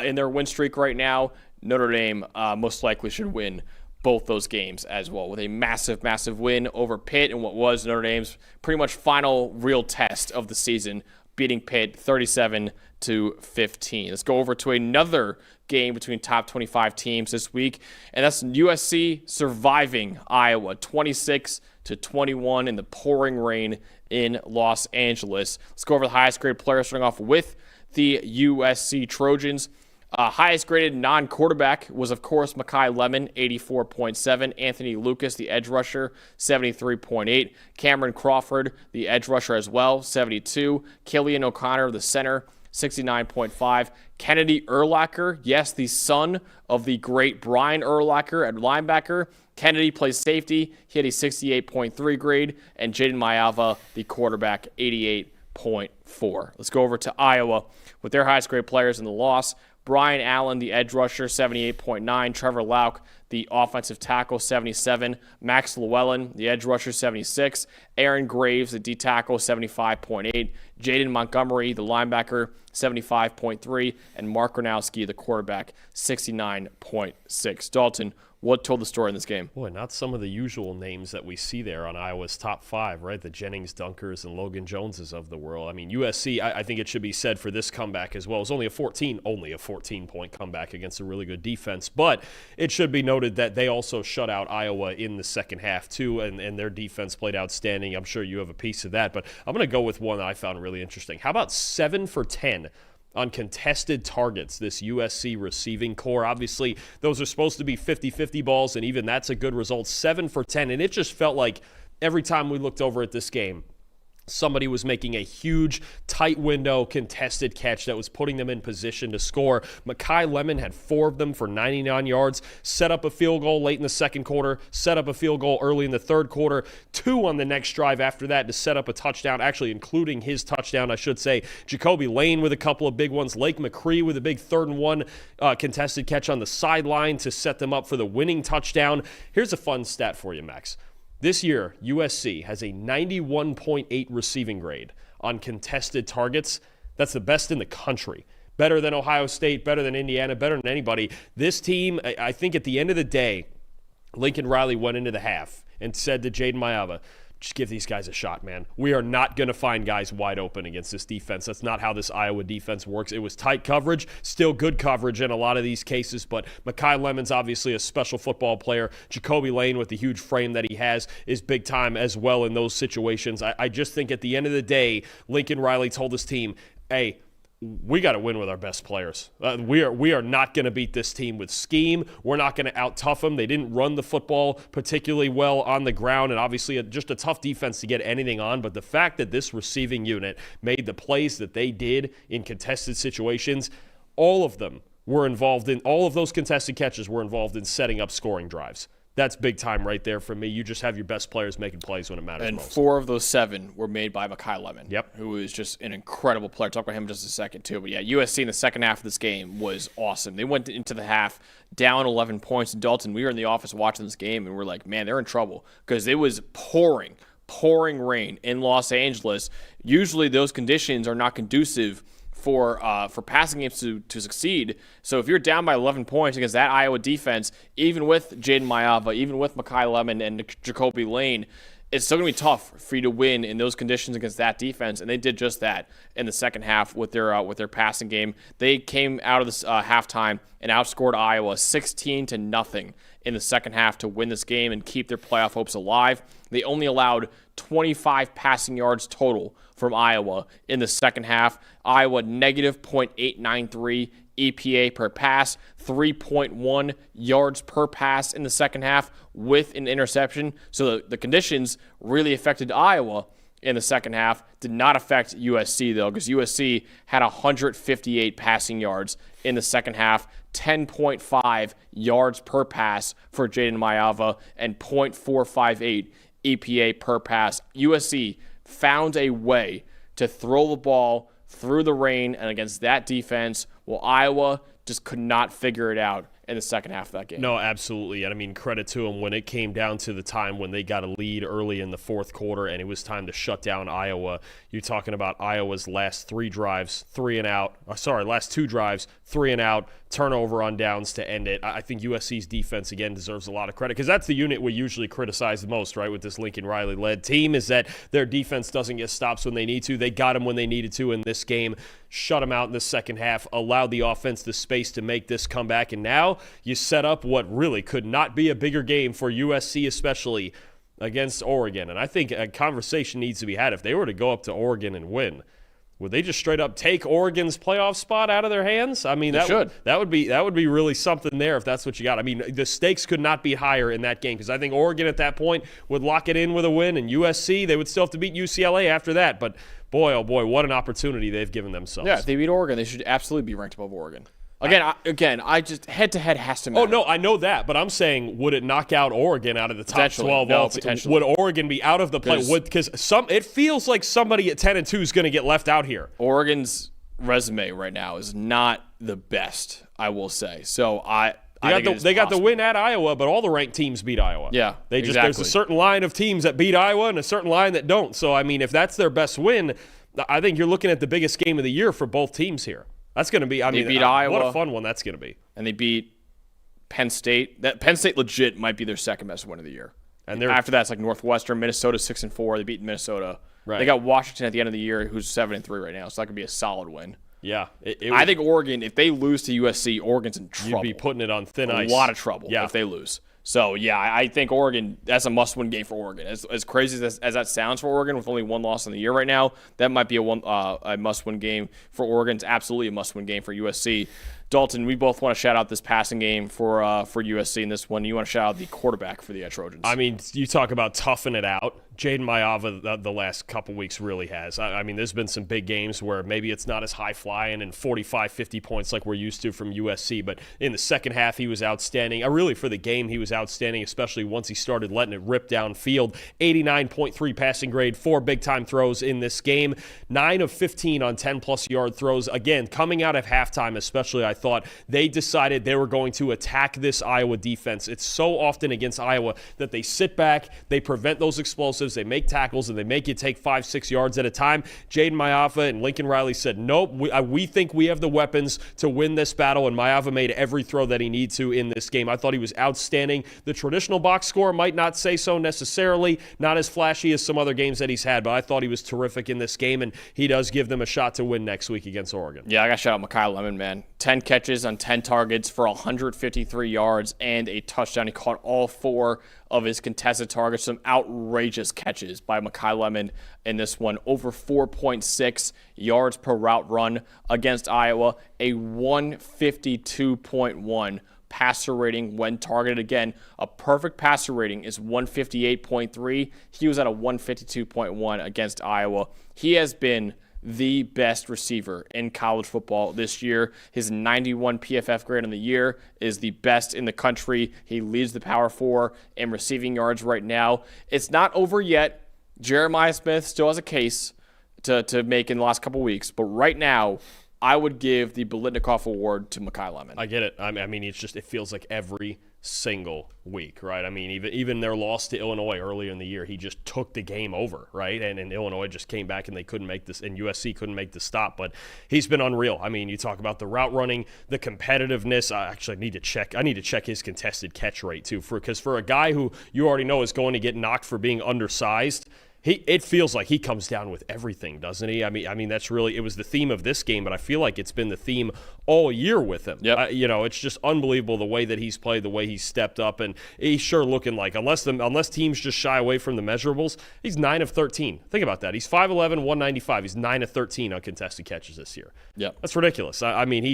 in their win streak right now, Notre Dame most likely should win both those games as well, with a massive, massive win over Pitt in what was Notre Dame's pretty much final real test of the season, beating Pitt 37-15. Let's go over to another game between top 25 teams this week, and that's USC surviving Iowa 26-21 in the pouring rain in Los Angeles. Let's go over the highest graded players, starting off with the USC Trojans. Highest graded non-quarterback was, of course, Mekhi Lemon, 84.7. Anthony Lucas, the edge rusher, 73.8. Cameron Crawford, the edge rusher as well, 72. Killian O'Connor, the center, 69.5. Kennedy Urlacher, yes, the son of the great Brian Urlacher at linebacker. Kennedy plays safety. He had a 68.3 grade. And Jaden Maiava, the quarterback, 88.4. Let's go over to Iowa with their highest grade players in the loss. Brian Allen, the edge rusher, 78.9. Trevor Lauk, the offensive tackle, 77. Max Llewellyn, the edge rusher, 76. Aaron Graves, the D tackle, 75.8. Jaden Montgomery, the linebacker, 75.3. And Mark Gronowski, the quarterback, 69.6. Dalton, what told the story in this game? Boy, not some of the usual names that we see there on Iowa's top 5, right? The Jennings Dunkers and Logan Joneses of the world. I mean, USC, I think it should be said for this comeback as well. It was only a 14-point comeback against a really good defense. But it should be noted that they also shut out Iowa in the second half, too, and their defense played outstanding. I'm sure you have a piece of that. But I'm going to go with one that I found really interesting. How about 7 for 10? On contested targets, this USC receiving core? Obviously, those are supposed to be 50-50 balls, and even that's a good result. 7 for 10, and it just felt like every time we looked over at this game, Somebody was making a huge, tight window, contested catch that was putting them in position to score. Mekhi Lemon had 4 of them for 99 yards, set up a field goal late in the second quarter, set up a field goal early in the third quarter, 2 on the next drive after that to set up a touchdown, actually including his touchdown, I should say. Jacoby Lane with a couple of big ones. Lake McCree with a big 3rd and 1 contested catch on the sideline to set them up for the winning touchdown. Here's a fun stat for you, Max. This year, USC has a 91.8 receiving grade on contested targets. That's the best in the country. Better than Ohio State, better than Indiana, better than anybody. This team, I think at the end of the day, Lincoln Riley went into the half and said to Jaden Maiava, just give these guys a shot, man. We are not going to find guys wide open against this defense. That's not how this Iowa defense works. It was tight coverage, still good coverage in a lot of these cases, but Mekhi Lemon's obviously a special football player. Jacoby Lane, with the huge frame that he has, is big time as well in those situations. I just think at the end of the day, Lincoln Riley told his team, hey, we got to win with our best players. We are not going to beat this team with scheme. We're not going to out-tough them. They didn't run the football particularly well on the ground, and obviously just a tough defense to get anything on. But the fact that this receiving unit made the plays that they did in contested situations, all of them were involved in, all of those contested catches were involved in setting up scoring drives. That's big time right there for me. You just have your best players making plays when it matters and most. And 4 of those 7 were made by Mekhi Lemon, yep, who is just an incredible player. Talk about him in just a second, too. But, yeah, USC in the second half of this game was awesome. They went into the half down 11 points. Dalton, we were in the office watching this game, and we're like, man, they're in trouble because it was pouring rain in Los Angeles. Usually those conditions are not conducive for passing games to succeed. So if you're down by 11 points against that Iowa defense, even with Jaden Maiava, even with Mekhi Lemon and Jacoby Lane, it's still going to be tough for you to win in those conditions against that defense, and they did just that in the second half with their passing game. They came out of this halftime and outscored Iowa 16-0 in the second half to win this game and keep their playoff hopes alive. They only allowed 25 passing yards total from Iowa in the second half. Iowa negative .893 EPA per pass, 3.1 yards per pass in the second half with an interception. So the conditions really affected Iowa in the second half. Did not affect USC, though, because USC had 158 passing yards in the second half, 10.5 yards per pass for Jaden Maiava, and .458 EPA per pass. USC found a way to throw the ball through the rain and against that defense, while Iowa just could not figure it out in the second half of that game. No, absolutely. And I mean, credit to them when it came down to the time when they got a lead early in the fourth quarter and it was time to shut down Iowa. You're talking about Iowa's last 3 drives, 3 and out. Last 2 drives, 3 and out, turnover on downs to end it. I think USC's defense, again, deserves a lot of credit because that's the unit we usually criticize the most, right, with this Lincoln Riley-led team, is that their defense doesn't get stops when they need to. They got them when they needed to in this game, shut them out in the second half, allowed the offense the space to make this comeback, and now you set up what really could not be a bigger game for USC, especially against Oregon. And I think a conversation needs to be had. If they were to go up to Oregon and win, would they just straight up take Oregon's playoff spot out of their hands? I mean, that would be really something there if that's what you got. I mean, the stakes could not be higher in that game because I think Oregon at that point would lock it in with a win, and USC, they would still have to beat UCLA after that. But boy, oh boy, what an opportunity they've given themselves. Yeah, if they beat Oregon, they should absolutely be ranked above Oregon. I just head-to-head has to matter. Oh, no, I know that, but I'm saying, would it knock out Oregon out of the top 12? No, potentially. Would Oregon be out of the play? Because it feels like somebody at 10-2 is going to get left out here. Oregon's resume right now is not the best, I will say. So they got the win at Iowa, but all the ranked teams beat Iowa. Yeah, exactly. There's a certain line of teams that beat Iowa and a certain line that don't. So, I mean, if that's their best win, I think you're looking at the biggest game of the year for both teams here. That's going to be, they beat Iowa. What a fun one that's going to be. And they beat Penn State. That Penn State legit might be their second best win of the year. And after that, it's like Northwestern, Minnesota 6-4. They beat Minnesota. Right. They got Washington at the end of the year, who's 7-3 right now. So that could be a solid win. Yeah. I think Oregon, if they lose to USC, Oregon's in trouble. You'd be putting it on thin ice. A lot of trouble if they lose. So, yeah, I think Oregon, that's a must-win game for Oregon. As crazy as that sounds for Oregon, with only 1 loss in the year right now, that might be a must-win game for Oregon. It's absolutely a must-win game for USC. Dalton, we both want to shout out this passing game for USC in this one. You want to shout out the quarterback for the Trojans. I mean, you talk about toughing it out. Jaden Maiava the last couple weeks really has. I mean, there's been some big games where maybe it's not as high-flying and 45, 50 points like we're used to from USC, but in the second half he was outstanding. Really, for the game, he was outstanding, especially once he started letting it rip downfield. 89.3 passing grade, 4 big-time throws in this game. 9 of 15 on 10-plus yard throws. Again, coming out of halftime especially, I thought they decided they were going to attack this Iowa defense. It's so often against Iowa that they sit back, they prevent those explosives, they make tackles, and they make you take 5-6 yards at a time. Jaden Maiava and Lincoln Riley said, nope, we think we have the weapons to win this battle, and Maiava made every throw that he needed to in this game. I thought he was outstanding. The traditional box score might not say so necessarily, not as flashy as some other games that he's had, but I thought he was terrific in this game, and he does give them a shot to win next week against Oregon. Yeah, I got to shout out Makai Lemon, man. 10 catches on 10 targets for 153 yards and a touchdown. He caught all 4 of his contested targets. Some outrageous catches by Makai Lemon in this one. Over 4.6 yards per route run against Iowa. A 152.1 passer rating when targeted. Again, a perfect passer rating is 158.3. He was at a 152.1 against Iowa. He has been the best receiver in college football this year. His 91 PFF grade on the year is the best in the country. He leads the Power 4 in receiving yards right now. It's not over yet. Jeremiah Smith still has a case to make in the last couple weeks, but right now, I would give the Biletnikoff Award to Makai Lemon. I get it. I mean, it feels like every single week, right? I mean, even their loss to Illinois earlier in the year, he just took the game over, right? And Illinois just came back and they couldn't make this, and USC couldn't make the stop. But he's been unreal. I mean, you talk about the route running, the competitiveness. I need to check his contested catch rate too, because for a guy who you already know is going to get knocked for being undersized, it feels like he comes down with everything, doesn't he? I mean, that's really, it was the theme of this game, but I feel like it's been the theme all year with him. Yep. It's just unbelievable the way that he's played, the way he's stepped up, and he's sure looking like, unless teams just shy away from the measurables, he's 9 of 13. Think about that. He's 5'11", 195. He's 9 of 13 on contested catches this year. Yep. That's ridiculous. I mean,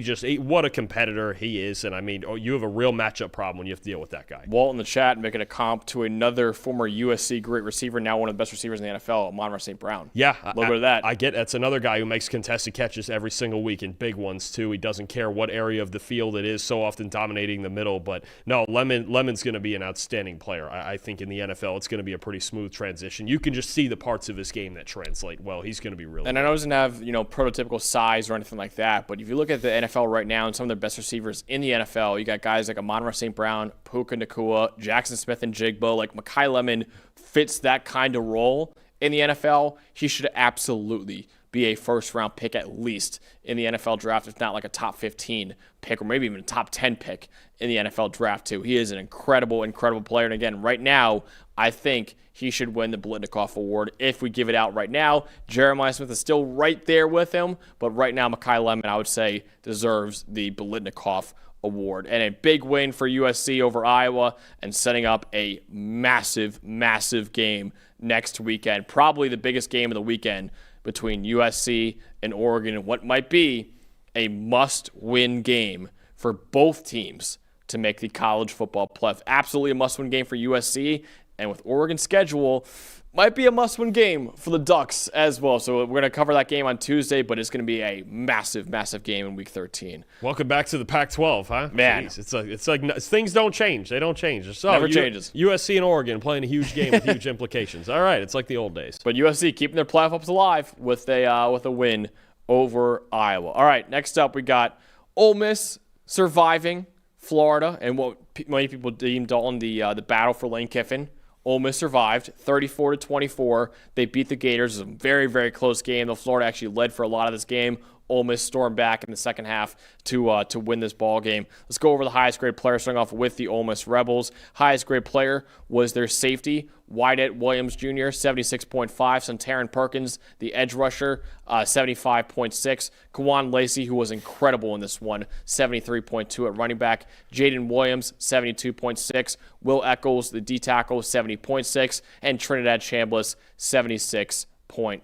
what a competitor he is, and I mean, you have a real matchup problem when you have to deal with that guy. Walt in the chat making a comp to another former USC great receiver, now one of the best receivers in the NFL, Amon-Ra St. Brown. Yeah. A little bit of that. I get that's another guy who makes contested catches every single week, and big ones too. He doesn't care what area of the field it is, so often dominating the middle. But no, Lemon's going to be an outstanding player. I think in the NFL it's going to be a pretty smooth transition. You can just see the parts of his game that translate well. He's going to be really And good. I know he doesn't have, prototypical size or anything like that, but if you look at the NFL right now and some of their best receivers in the NFL, you got guys like Amon-Ra St. Brown, Puka Nacua, Jackson Smith and Jigbo. Like Makai Lemon fits that kind of role in the NFL. He should absolutely be a first-round pick at least in the NFL draft, if not like a top 15 pick or maybe even a top 10 pick in the NFL draft too. He is an incredible, incredible player. And again, right now, I think he should win the Biletnikoff Award if we give it out right now. Jeremiah Smith is still right there with him, but right now, Makai Lemon, I would say, deserves the Biletnikoff Award. And a big win for USC over Iowa and setting up a massive, massive game next weekend. Probably the biggest game of the weekend between USC and Oregon, and what might be a must-win game for both teams to make the college football playoff. Absolutely a must-win game for USC, and with Oregon's schedule, might be a must-win game for the Ducks as well. So we're going to cover that game on Tuesday, but it's going to be a massive, massive game in Week 13. Welcome back to the Pac-12, huh? Man. Jeez, it's like things don't change. They don't change. Never changes. USC and Oregon playing a huge game with huge implications. All right, it's like the old days. But USC keeping their playoff hopes alive with a win over Iowa. All right, next up we got Ole Miss surviving Florida and what many people deem, Dalton, the battle for Lane Kiffin. Ole Miss survived 34-24. They beat the Gators. It was a very, very close game, though Florida actually led for a lot of this game. Ole Miss stormed back in the second half to win this ball game. Let's go over the highest grade player, starting off with the Ole Miss Rebels. Highest grade player was their safety, Wyatt Williams Jr., 76.5. Sontaran Perkins, the edge rusher, 75.6. Kawan Lacey, who was incredible in this one, 73.2 at running back. Jaden Williams, 72.6. Will Eccles, the D tackle, 70.6. And Trinidad Chambliss, 76.5.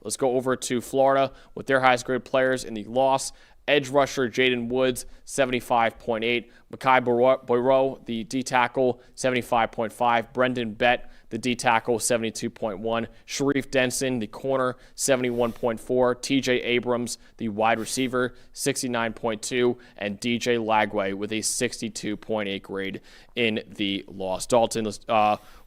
Let's go over to Florida with their highest grade players in the loss. Edge rusher Jaden Woods, 75.8. Mekhi Boyro, the D tackle, 75.5. Brendan Bett, the D tackle, 72.1. Sharif Denson, the corner, 71.4. TJ Abrams, the wide receiver, 69.2. And DJ Lagway with a 62.8 grade in the loss. Dalton,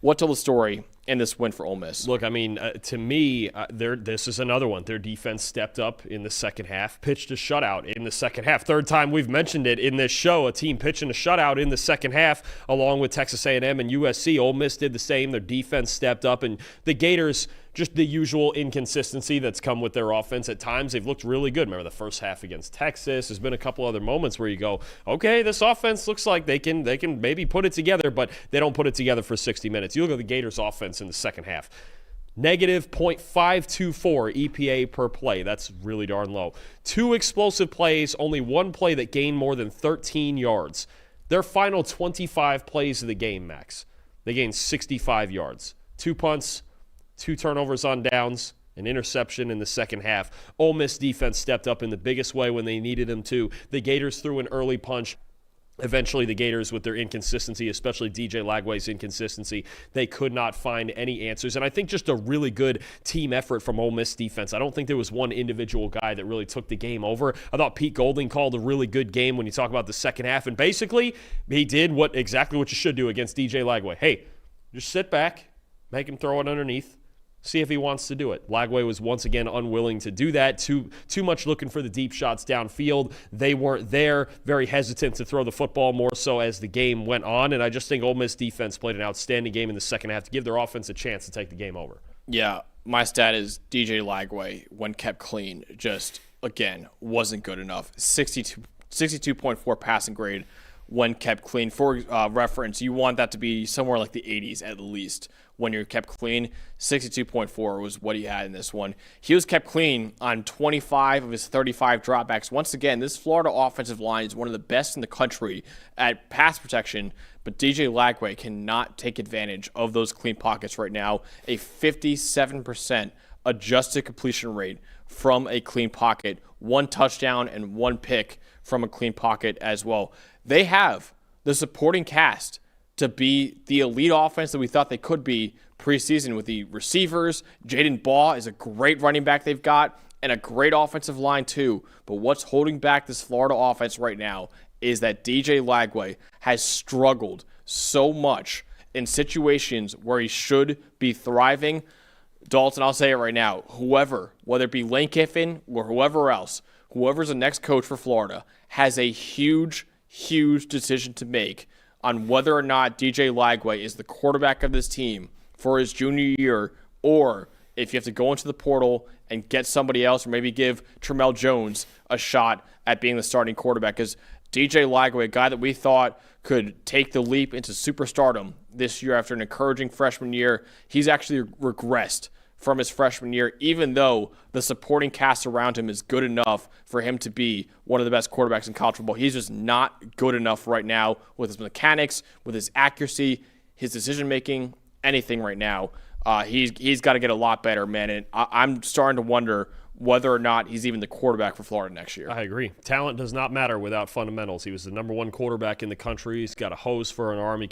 what told the story in this win for Ole Miss? Look, I mean, to me, this is another one. Their defense stepped up in the second half, pitched a shutout in the second half. Third time we've mentioned it in this show, a team pitching a shutout in the second half, along with Texas A&M and USC. Ole Miss did the same. Their defense stepped up, and the Gators, just the usual inconsistency that's come with their offense. At times, they've looked really good. Remember the first half against Texas. There's been a couple other moments where you go, okay, this offense looks like they can maybe put it together, but they don't put it together for 60 minutes. You look at the Gators' offense in the second half. Negative .524 EPA per play. That's really darn low. 2 explosive plays, only 1 play that gained more than 13 yards. Their final 25 plays of the game, Max, they gained 65 yards. 2 punts, 2 turnovers on downs, an interception in the second half. Ole Miss defense stepped up in the biggest way when they needed them to. The Gators threw an early punch. Eventually, the Gators, with their inconsistency, especially DJ Lagway's inconsistency, they could not find any answers. And I think just a really good team effort from Ole Miss defense. I don't think there was one individual guy that really took the game over. I thought Pete Golding called a really good game when you talk about the second half. And basically, he did exactly what you should do against DJ Lagway. Hey, just sit back, make him throw it underneath. See if he wants to do it. Lagway was once again unwilling to do that. Too much looking for the deep shots downfield. They weren't there. Very hesitant to throw the football more so as the game went on. And I just think Ole Miss defense played an outstanding game in the second half to give their offense a chance to take the game over. Yeah, my stat is DJ Lagway, when kept clean, just, again, wasn't good enough. 62.4 passing grade when kept clean. For reference, you want that to be somewhere like the 80s at least when you're kept clean. 62.4 was what he had in this one. He was kept clean on 25 of his 35 dropbacks. Once again, this Florida offensive line is one of the best in the country at pass protection, but DJ Lagway cannot take advantage of those clean pockets right now. A 57% adjusted completion rate from a clean pocket, 1 touchdown and 1 pick from a clean pocket as well. They have the supporting cast to be the elite offense that we thought they could be preseason with the receivers. Jaden Baugh is a great running back they've got and a great offensive line too. But what's holding back this Florida offense right now is that DJ Lagway has struggled so much in situations where he should be thriving. Dalton, I'll say it right now, whether it be Lane Kiffin or whoever else, whoever's the next coach for Florida has a huge decision to make on whether or not DJ Lagway is the quarterback of this team for his junior year, or if you have to go into the portal and get somebody else, or maybe give Tramel Jones a shot at being the starting quarterback. Because DJ Lagway, a guy that we thought could take the leap into superstardom this year after an encouraging freshman year, he's actually regressed from his freshman year, even though the supporting cast around him is good enough for him to be one of the best quarterbacks in college football. He's just not good enough right now with his mechanics, with his accuracy, his decision-making, anything right now. He's got to get a lot better, man. And I'm starting to wonder whether or not he's even the quarterback for Florida next year. I agree. Talent does not matter without fundamentals. He was the #1 quarterback in the country. He's got a hose for an arm. He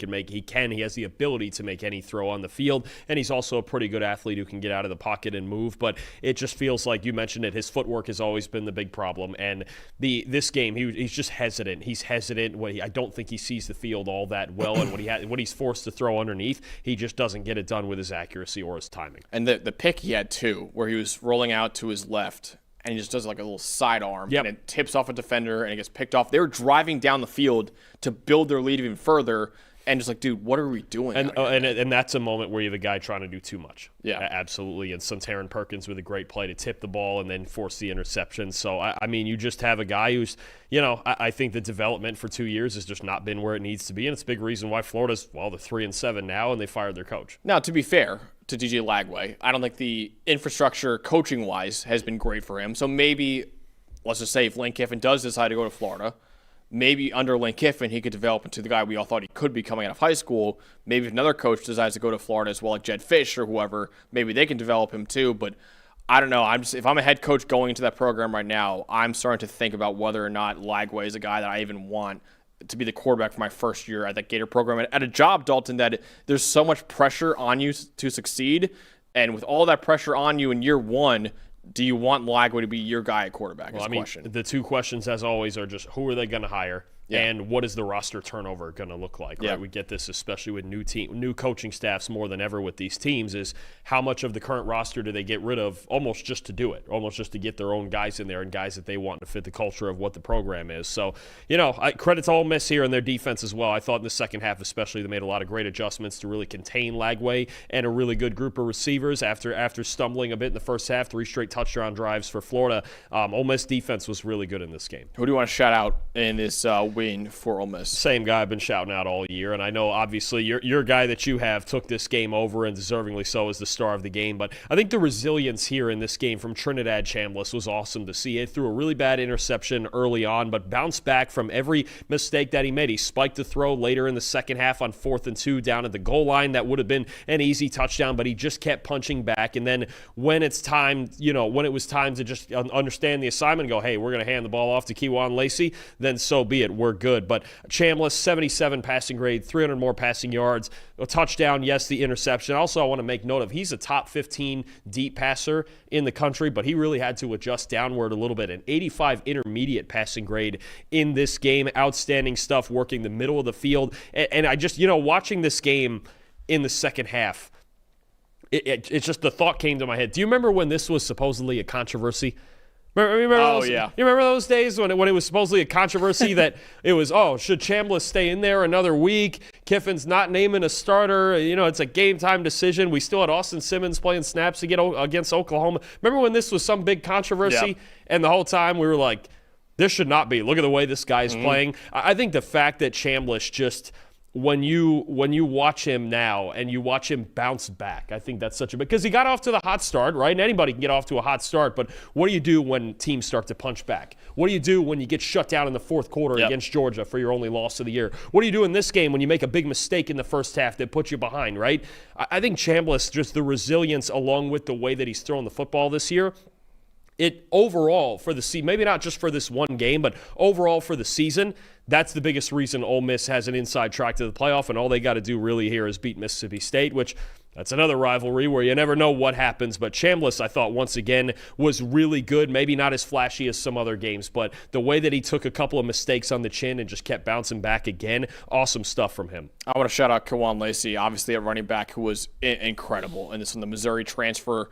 has the ability to make any throw on the field, and he's also a pretty good athlete who can get out of the pocket and move. But it just feels like, you mentioned it, his footwork has always been the big problem. And this game, he's just hesitant. He's hesitant. I don't think he sees the field all that well, and when he's forced to throw underneath, he just doesn't get it done with his accuracy or his timing. And the pick he had too, where he was rolling out to his left, and he just does like a little sidearm, and it tips off a defender, and it gets picked off. They were driving down the field to build their lead even further, and just like, dude, what are we doing? And that's a moment where you have a guy trying to do too much. Yeah, absolutely. And Taron Perkins with a great play to tip the ball and then force the interception. So, I mean, you just have a guy who's, I think the development for 2 years has just not been where it needs to be, and it's a big reason why Florida's, they're 3-7 now, and they fired their coach. Now, to be fair to DJ Lagway, I don't think the infrastructure coaching-wise has been great for him. So maybe, let's just say if Lane Kiffin does decide to go to Florida, maybe under Lane Kiffin he could develop into the guy we all thought he could be coming out of high school. Maybe if another coach decides to go to Florida as well, like Jed Fish or whoever, maybe they can develop him too. But I don't know. If I'm a head coach going into that program right now, I'm starting to think about whether or not Lagway is a guy that I even want to be the quarterback for my first year at that Gator program. At a job, Dalton, that there's so much pressure on you to succeed. And with all that pressure on you in year one, do you want Lagway to be your guy at quarterback? Well, the two questions, as always, are just who are they going to hire? Yeah. And what is the roster turnover going to look like? Right? Yeah. We get this especially with new coaching staffs more than ever with these teams is how much of the current roster do they get rid of almost just to do it, almost just to get their own guys in there and guys that they want to fit the culture of what the program is. So, credit to Ole Miss here and their defense as well. I thought in the second half especially they made a lot of great adjustments to really contain Lagway and a really good group of receivers after stumbling a bit in the first half, 3 straight touchdown drives for Florida. Ole Miss defense was really good in this game. Who do you want to shout out in this win for Ole Miss? Same guy I've been shouting out all year, and I know obviously your guy that you have took this game over and deservingly so as the star of the game, but I think the resilience here in this game from Trinidad Chambliss was awesome to see. It threw a really bad interception early on, but bounced back from every mistake that he made. He spiked the throw later in the second half on 4th and 2 down at the goal line. That would have been an easy touchdown, but he just kept punching back, and then when it was time to just understand the assignment and go, hey, we're going to hand the ball off to Kewan Lacey, then so be it. We're good. But Chambliss, 77 passing grade, 300 more passing yards, a touchdown, yes, the interception. Also, I want to make note of he's a top 15 deep passer in the country, but he really had to adjust downward a little bit. An 85 intermediate passing grade in this game. Outstanding stuff working the middle of the field. And I just, watching this game in the second half, it's just the thought came to my head. Do you remember when this was supposedly a controversy? Remember those, yeah. You remember those days when it was supposedly a controversy that it was, should Chambliss stay in there another week? Kiffin's not naming a starter. It's a game-time decision. We still had Austin Simmons playing snaps against Oklahoma. Remember when this was some big controversy? Yeah. And the whole time we were like, this should not be. Look at the way this guy's playing. I think the fact that Chambliss just – when you watch him now and you watch him bounce back, I think that's because he got off to the hot start, right? And anybody can get off to a hot start, but what do you do when teams start to punch back? What do you do when you get shut down in the fourth quarter against Georgia for your only loss of the year? What do you do in this game when you make a big mistake in the first half that puts you behind, right? I think Chambliss, just the resilience along with the way that he's thrown the football this year, it overall for the season, maybe not just for this one game, but overall for the season, that's the biggest reason Ole Miss has an inside track to the playoff, and all they got to do really here is beat Mississippi State, which that's another rivalry where you never know what happens. But Chambliss, I thought, once again, was really good. Maybe not as flashy as some other games, but the way that he took a couple of mistakes on the chin and just kept bouncing back again, awesome stuff from him. I want to shout out Kewan Lacey, obviously a running back who was incredible. And this from the Missouri transfer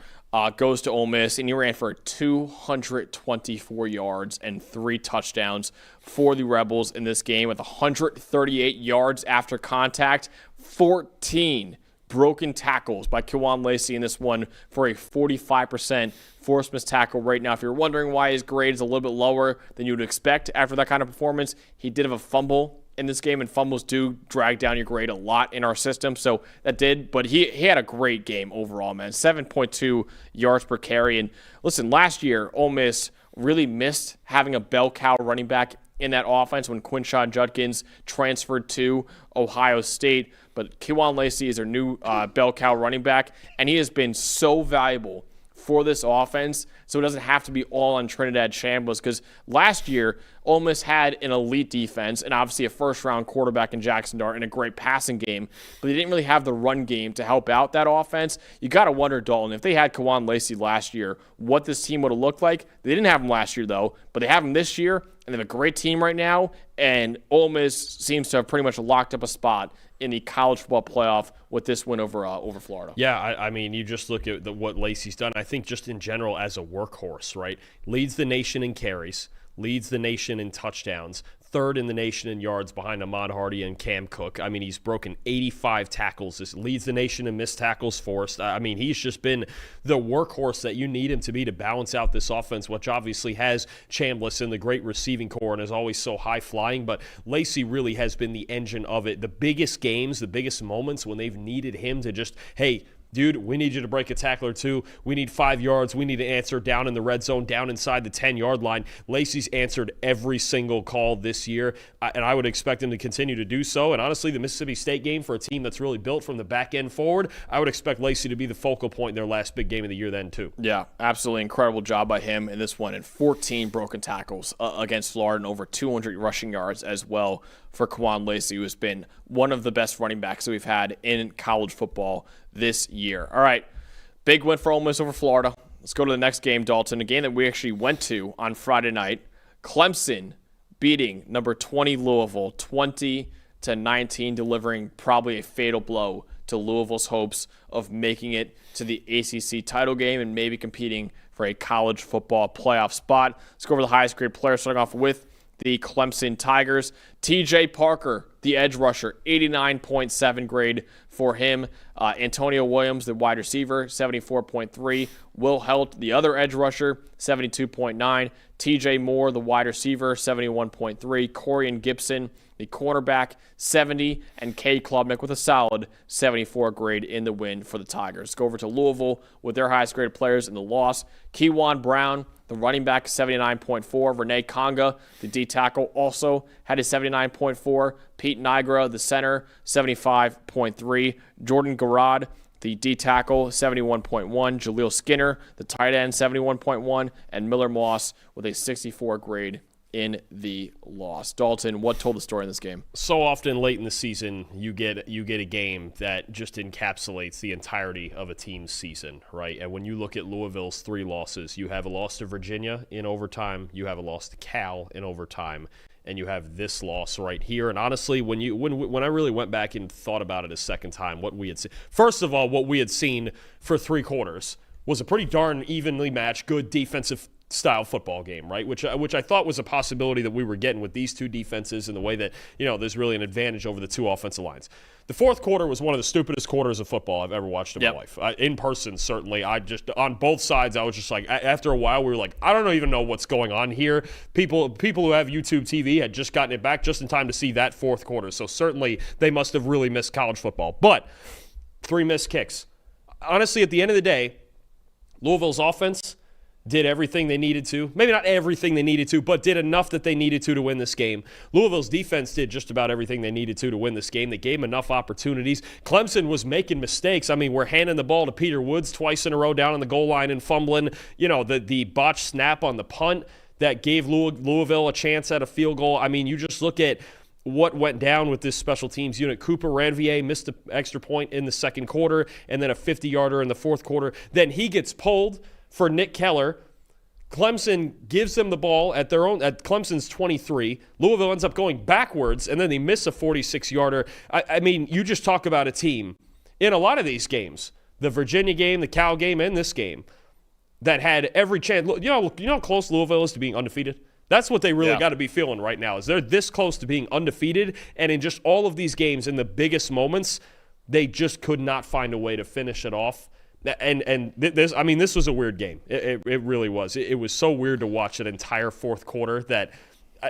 goes to Ole Miss, and he ran for 224 yards and 3 touchdowns for the Rebels in this game with 138 yards after contact, 14 broken tackles by Kewan Lacey in this one for a 45% forced missed tackle rate. Now, if you're wondering why his grade is a little bit lower than you would expect after that kind of performance, he did have a fumble in this game, and fumbles do drag down your grade a lot in our system, so that did. But he had a great game overall, man. 7.2 yards per carry. And listen, last year, Ole Miss really missed having a bell cow running back in that offense when Quinshon Judkins transferred to Ohio State. But Kewan Lacey is their new bell cow running back, and he has been so valuable for this offense, so it doesn't have to be all on Trinidad Chambliss, because last year, Ole Miss had an elite defense and obviously a first-round quarterback in Jackson Dart and a great passing game, but they didn't really have the run game to help out that offense. You got to wonder, Dalton, if they had Kewan Lacey last year, what this team would have looked like. They didn't have him last year, though, but they have him this year, and they have a great team right now, and Ole Miss seems to have pretty much locked up a spot in the college football playoff with this win over Florida. Yeah, I mean, you just look at what Lacey's done. I think just in general as a workhorse, right? Leads the nation in carries, leads the nation in touchdowns, third in the nation in yards behind Ahmad Hardy and Cam Cook. I mean, he's broken 85 tackles. This leads the nation in missed tackles forced. I mean, he's just been the workhorse that you need him to be to balance out this offense, which obviously has Chambliss in the great receiving core and is always so high-flying. But Lacey really has been the engine of it. The biggest games, the biggest moments when they've needed him to just, hey, dude, we need you to break a tackle or two. We need 5 yards. We need to answer down in the red zone, down inside the 10-yard line. Lacey's answered every single call this year, and I would expect him to continue to do so. And honestly, the Mississippi State game, for a team that's really built from the back end forward, I would expect Lacey to be the focal point in their last big game of the year then too. Yeah, absolutely incredible job by him in this one, and 14 broken tackles against Florida and over 200 rushing yards as well for Quan Lacey, who has been one of the best running backs that we've had in college football this year. All right, big win for Ole Miss over Florida. Let's go to the next game, Dalton, a game that we actually went to on Friday night. Clemson beating number 20 Louisville 20-19, delivering probably a fatal blow to Louisville's hopes of making it to the ACC title game and maybe competing for a college football playoff spot. Let's go over the highest grade player, starting off with the Clemson Tigers. TJ Parker, the edge rusher, 89.7 grade for him. Antonio Williams, the wide receiver, 74.3. Will Helt, the other edge rusher, 72.9. TJ Moore, the wide receiver, 71.3. Corian Gibson, the cornerback, 70. And Cade Klubnik with a solid 74 grade in the win for the Tigers. Let's go over to Louisville with their highest graded players in the loss. Kewan Brown, the running back, 79.4. Renee Conga, the D tackle, also had a 79.4. Pete Nigra, the center, 75.3. Jordan Garrod, the D tackle, 71.1. Jaleel Skinner, the tight end, 71.1. And Miller Moss with a 64 grade in the loss. Dalton, what told the story in this game? So often late in the season, you get a game that just encapsulates the entirety of a team's season, right? And when you look at Louisville's 3 losses, you have a loss to Virginia in overtime, you have a loss to Cal in overtime, and you have this loss right here. And honestly, when I really went back and thought about it a second time, what we had seen, first of all, what we had seen for 3 quarters was a pretty darn evenly matched, good defensive style football game, right? Which I thought was a possibility that we were getting with these 2 defenses and the way that, there's really an advantage over the 2 offensive lines. The fourth quarter was one of the stupidest quarters of football I've ever watched in my life. In person, certainly. On both sides, I was just like, after a while, we were like, I don't even know what's going on here. People who have YouTube TV had just gotten it back just in time to see that fourth quarter. So certainly they must have really missed college football. But 3 missed kicks. Honestly, at the end of the day, Louisville's offense did everything they needed to. Maybe not everything they needed to, but did enough that they needed to win this game. Louisville's defense did just about everything they needed to win this game. They gave them enough opportunities. Clemson was making mistakes. I mean, we're handing the ball to Peter Woods twice in a row down on the goal line and fumbling. The botched snap on the punt that gave Louisville a chance at a field goal. I mean, you just look at what went down with this special teams unit. Cooper Ranvier missed an extra point in the second quarter and then a 50-yarder in the fourth quarter. Then he gets pulled for Nick Keller. Clemson gives them the ball at Clemson's 23. Louisville ends up going backwards, and then they miss a 46-yarder. I mean, you just talk about a team in a lot of these games, the Virginia game, the Cal game, and this game, that had every chance. You know how close Louisville is to being undefeated? That's what they really got to be feeling right now, is they're this close to being undefeated, and in just all of these games, in the biggest moments, they just could not find a way to finish it off. And this was a weird game. It really was. It was so weird to watch an entire fourth quarter that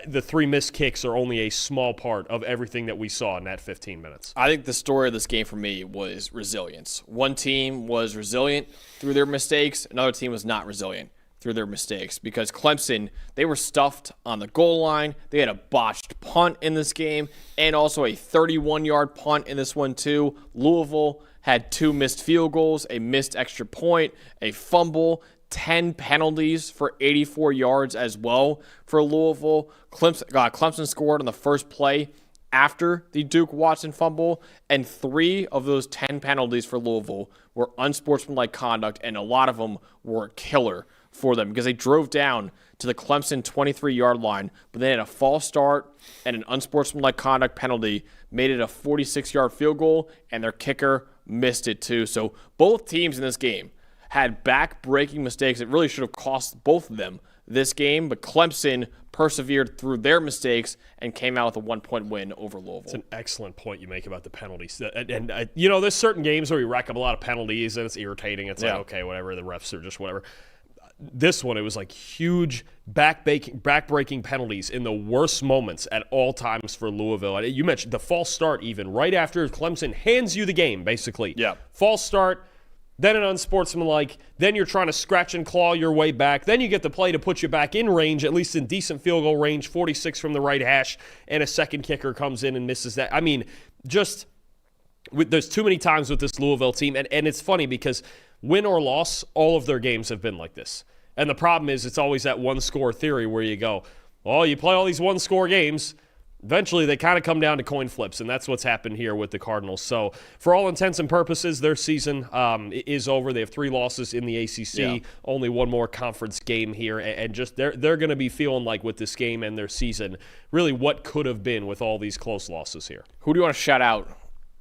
the 3 missed kicks are only a small part of everything that we saw in that 15 minutes. I think the story of this game for me was resilience. One team was resilient through their mistakes. Another team was not resilient through their mistakes, because Clemson, they were stuffed on the goal line. They had a botched punt in this game and also a 31-yard punt in this one too. Louisville had 2 missed field goals, a missed extra point, a fumble, 10 penalties for 84 yards as well for Louisville. Clemson scored on the first play after the Duke Watson fumble, and 3 of those 10 penalties for Louisville were unsportsmanlike conduct, and a lot of them were killer for them because they drove down to the Clemson 23-yard line, but they had a false start and an unsportsmanlike conduct penalty, made it a 46-yard field goal, and their kicker missed it too. So both teams in this game had back-breaking mistakes that really should have cost both of them this game, but Clemson persevered through their mistakes and came out with a 1-point win over Louisville. It's an excellent point you make about the penalties. And there's certain games where you rack up a lot of penalties and it's irritating. It's like, okay, whatever, the refs are just whatever. This one, it was like huge back-breaking penalties in the worst moments at all times for Louisville. You mentioned the false start even, right after Clemson hands you the game, basically. Yeah. False start, then an unsportsmanlike, then you're trying to scratch and claw your way back, then you get the play to put you back in range, at least in decent field goal range, 46 from the right hash, and a second kicker comes in and misses that. I mean, there's too many times with this Louisville team, and it's funny because win or loss, all of their games have been like this. And the problem is it's always that one-score theory where you go, well, you play all these one-score games, eventually they kind of come down to coin flips, and that's what's happened here with the Cardinals. So for all intents and purposes, their season is over. They have 3 losses in the ACC, only one more conference game here, and just they're going to be feeling like with this game and their season, really what could have been with all these close losses here. Who do you want to shout out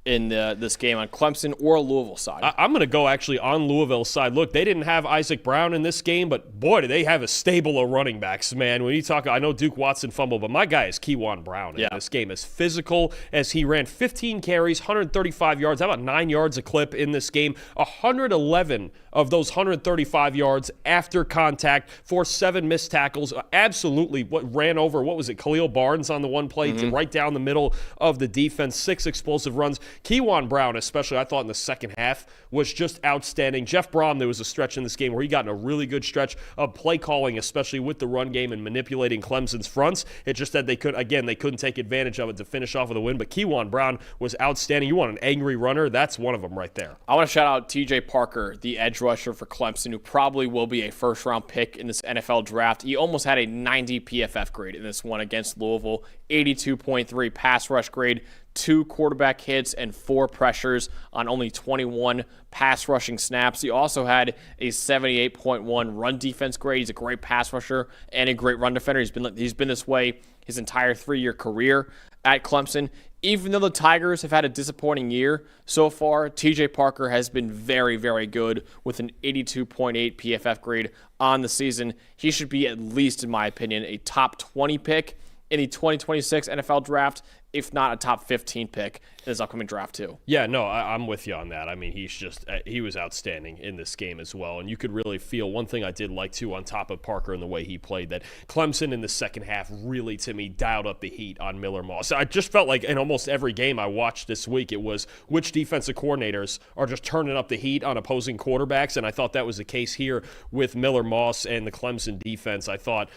in this game on Clemson or Louisville side? I'm going to go actually on Louisville's side. Look, they didn't have Isaac Brown in this game, but boy, do they have a stable of running backs, man. When you talk, I know Duke Watson fumbled, but my guy is Keywan Brown in this game. As physical as he ran 15 carries, 135 yards, how about 9 yards a clip in this game? 111 of those 135 yards after contact for 7 missed tackles. Absolutely ran over, what was it, Khalil Barnes on the one play right down the middle of the defense. 6 explosive runs. Keywan Brown, especially, I thought in the second half, was just outstanding. Jeff Brom, there was a stretch in this game where he got in a really good stretch of play calling, especially with the run game and manipulating Clemson's fronts. It just that they couldn't take advantage of it to finish off with a win. But Keywan Brown was outstanding. You want an angry runner? That's one of them right there. I want to shout out TJ Parker, the edge rusher for Clemson, who probably will be a first-round pick in this NFL draft. He almost had a 90 PFF grade in this one against Louisville, 82.3 pass rush grade, 2 quarterback hits and 4 pressures on only 21 pass rushing snaps. He also had a 78.1 run defense grade. He's a great pass rusher and a great run defender. He's been this way his entire 3-year career at Clemson. Even though the Tigers have had a disappointing year so far, TJ Parker has been very, very good with an 82.8 PFF grade on the season. He should be, at least in my opinion, a top 20 pick in the 2026 NFL draft, if not a top 15 pick in this upcoming draft too. Yeah, no, I'm with you on that. I mean, he was outstanding in this game as well, and you could really feel one thing I did like too on top of Parker and the way he played, that Clemson in the second half really, to me, dialed up the heat on Miller Moss. I just felt like in almost every game I watched this week, it was which defensive coordinators are just turning up the heat on opposing quarterbacks, and I thought that was the case here with Miller Moss and the Clemson defense. I thought,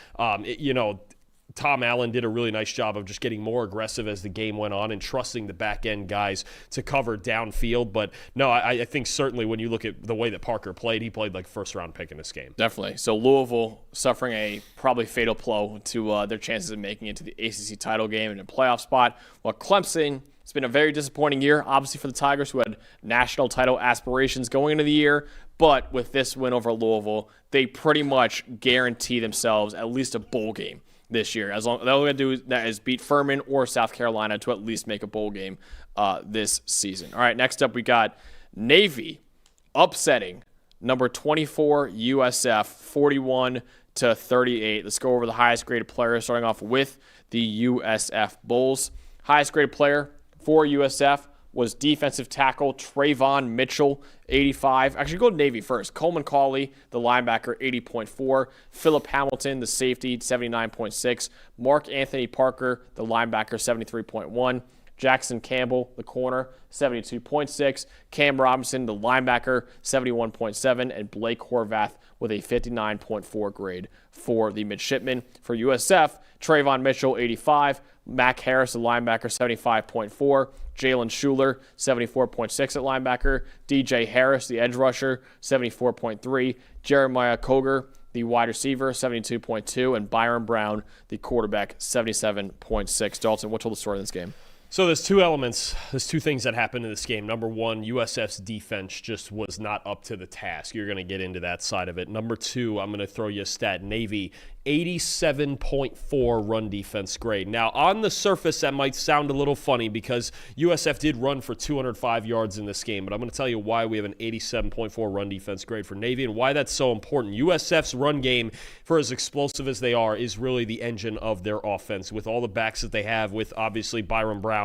Tom Allen did a really nice job of just getting more aggressive as the game went on and trusting the back-end guys to cover downfield. But, no, I think certainly when you look at the way that Parker played, he played like first-round pick in this game. Definitely. So Louisville suffering a probably fatal blow to their chances of making it to the ACC title game and a playoff spot. While Clemson, it's been a very disappointing year, obviously, for the Tigers, who had national title aspirations going into the year. But with this win over Louisville, they pretty much guarantee themselves at least a bowl game this year. As long all they got to do is beat Furman or South Carolina to at least make a bowl game this season. All right, next up we got Navy upsetting number 24 USF 41-38. Let's go over the highest graded player, starting off with the USF Bulls. Highest graded player for USF was defensive tackle Trayvon Mitchell, 85. Actually, go to Navy first. Coleman Cawley, the linebacker, 80.4. Phillip Hamilton, the safety, 79.6. Mark Anthony Parker, the linebacker, 73.1. Jackson Campbell, the corner, 72.6. Cam Robinson, the linebacker, 71.7. And Blake Horvath with a 59.4 grade for the midshipmen. For USF, Trayvon Mitchell, 85. Mac Harris, the linebacker, 75.4. Jalen Schuler, 74.6 at linebacker. DJ Harris, the edge rusher, 74.3. Jeremiah Koger, the wide receiver, 72.2. And Byron Brown, the quarterback, 77.6. Dalton, what told the story in this game? So there's 2 elements. There's 2 things that happened in this game. Number 1, USF's defense just was not up to the task. You're going to get into that side of it. Number 2, I'm going to throw you a stat. Navy, 87.4 run defense grade. Now, on the surface, that might sound a little funny because USF did run for 205 yards in this game, but I'm going to tell you why we have an 87.4 run defense grade for Navy and why that's so important. USF's run game, for as explosive as they are, is really the engine of their offense with all the backs that they have, with obviously Byron Brown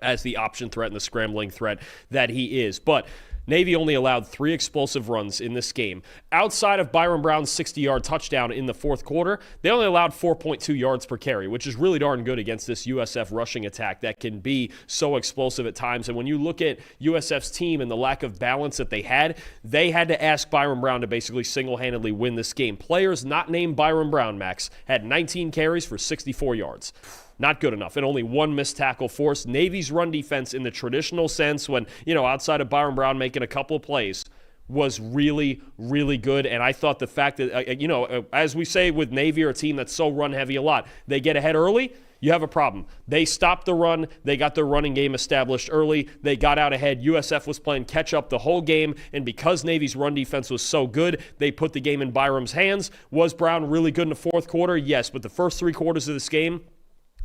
as the option threat and the scrambling threat that he is. But Navy only allowed 3 explosive runs in this game. Outside of Byron Brown's 60-yard touchdown in the fourth quarter, they only allowed 4.2 yards per carry, which is really darn good against this USF rushing attack that can be so explosive at times. And when you look at USF's team and the lack of balance that they had to ask Byron Brown to basically single-handedly win this game. Players not named Byron Brown, Max, had 19 carries for 64 yards. Not good enough, and only 1 missed tackle forced. Navy's run defense in the traditional sense when, outside of Byron Brown making a couple of plays, was really, really good. And I thought the fact that, as we say with Navy, or a team that's so run-heavy a lot, they get ahead early, you have a problem. They stopped the run. They got their running game established early. They got out ahead. USF was playing catch-up the whole game, and because Navy's run defense was so good, they put the game in Byram's hands. Was Brown really good in the fourth quarter? Yes, but the first 3 quarters of this game,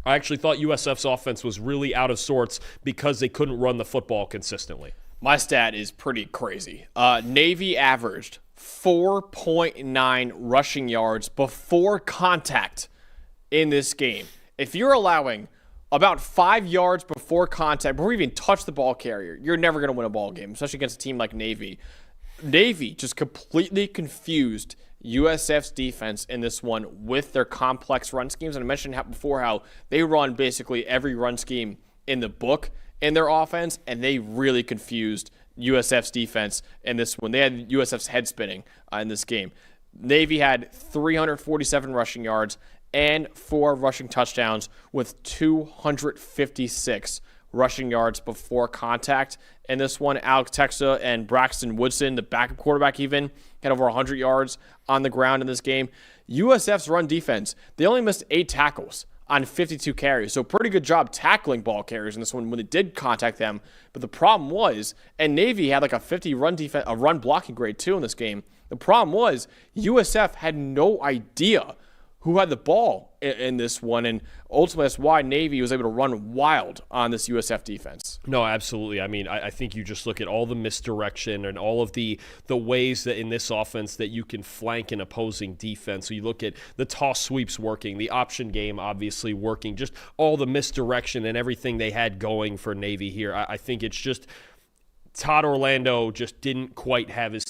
I actually thought USF's offense was really out of sorts because they couldn't run the football consistently. My stat is pretty crazy. Navy averaged 4.9 rushing yards before contact in this game. If you're allowing about 5 yards before contact, before you even touch the ball carrier, you're never going to win a ball game, especially against a team like Navy. Navy just completely confused USF's defense in this one with their complex run schemes. And I mentioned before how they run basically every run scheme in the book in their offense, and they really confused USF's defense in this one. They had USF's head spinning in this game. Navy had 347 rushing yards and 4 rushing touchdowns with 256 rushing yards before contact. In this one, Alex Texa and Braxton Woodson, the backup quarterback even, had over 100 yards on the ground in this game. USF's run defense, they only missed 8 tackles on 52 carries. So pretty good job tackling ball carriers in this one when they did contact them. But the problem was, and Navy had like a 50 run defense, a run blocking grade too in this game. The problem was USF had no idea who had the ball in this one, and ultimately that's why Navy was able to run wild on this USF defense. No, absolutely. I mean, I think you just look at all the misdirection and all of the ways that in this offense that you can flank an opposing defense. So you look at the toss sweeps working, the option game obviously working, just all the misdirection and everything they had going for Navy here. I think it's just Todd Orlando just didn't quite have his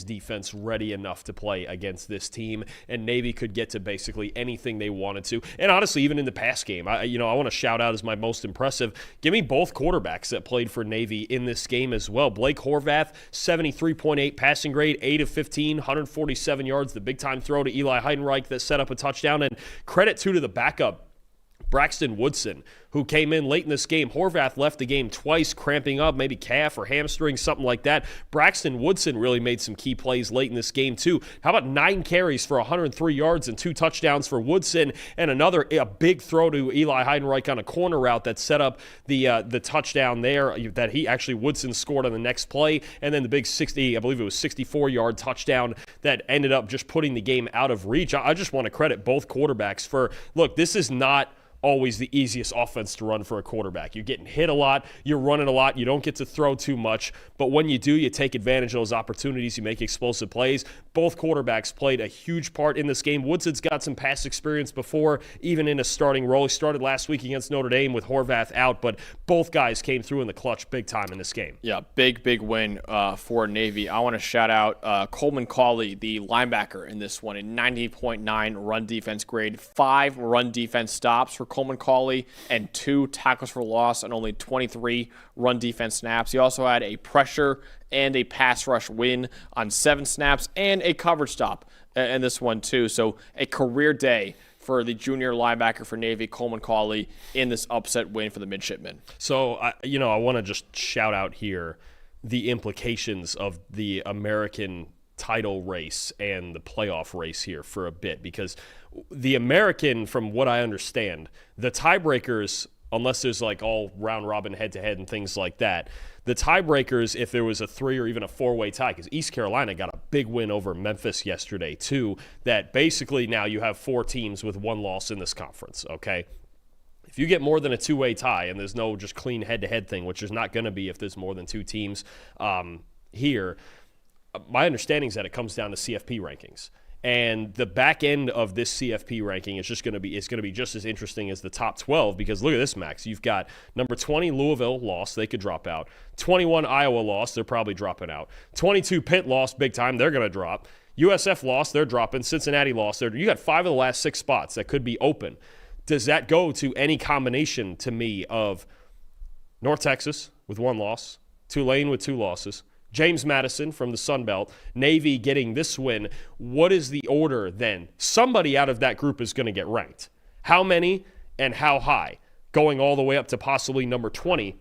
defense ready enough to play against this team, and Navy could get to basically anything they wanted to. And honestly, even in the pass game, I want to shout out as my most impressive. Give me both quarterbacks that played for Navy in this game as well. Blake Horvath, 73.8 passing grade, 8 of 15, 147 yards, the big-time throw to Eli Heidenreich that set up a touchdown, and credit to the backup, Braxton Woodson, who came in late in this game. Horvath left the game twice, cramping up, maybe calf or hamstring, something like that. Braxton Woodson really made some key plays late in this game, too. How about 9 carries for 103 yards and 2 touchdowns for Woodson, and a big throw to Eli Heidenreich on a corner route that set up the touchdown there that Woodson scored on the next play, and then the big 64-yard touchdown that ended up just putting the game out of reach. I just want to credit both quarterbacks for, look, this is not always the easiest offense to run for a quarterback. You're getting hit a lot, you're running a lot, you don't get to throw too much, but when you do, you take advantage of those opportunities, you make explosive plays. Both quarterbacks played a huge part in this game. Woodson's got some past experience before, even in a starting role. He started last week against Notre Dame with Horvath out, but both guys came through in the clutch big time in this game. Yeah, big win for Navy. I want to shout out Coleman Cawley, the linebacker in this one, a 90.9 run defense grade, 5 run defense stops for Coleman Cawley and 2 tackles for loss and only 23 run defense snaps. He also had a pressure and a pass rush win on 7 snaps and a coverage stop in this one too. So a career day for the junior linebacker for Navy, Coleman Cawley, in this upset win for the midshipmen. So, I want to just shout out here the implications of the American title race and the playoff race here for a bit, because the American, from what I understand, the tiebreakers, unless there's like all round robin head-to-head and things like that, the tiebreakers, if there was a 3 or even a 4-way tie, because East Carolina got a big win over Memphis yesterday too, that basically now you have 4 teams with 1 loss in this conference, okay? If you get more than a 2-way tie and there's no just clean head-to-head thing, which there's not going to be if there's more than 2 teams here, my understanding is that it comes down to CFP rankings. And the back end of this CFP ranking is going to be just as interesting as the top 12, because look at this, Max. You've got number 20 Louisville lost, they could drop out. 21 Iowa lost, they're probably dropping out. 22 Pitt lost big time, they're going to drop. USF lost, they're dropping. Cincinnati lost, you got 5 of the last 6 spots that could be open. Does that go to any combination to me of North Texas with 1 loss, Tulane with 2 losses, James Madison from the Sun Belt, Navy getting this win? What is the order then? Somebody out of that group is going to get ranked. How many and how high? Going all the way up to possibly number 20.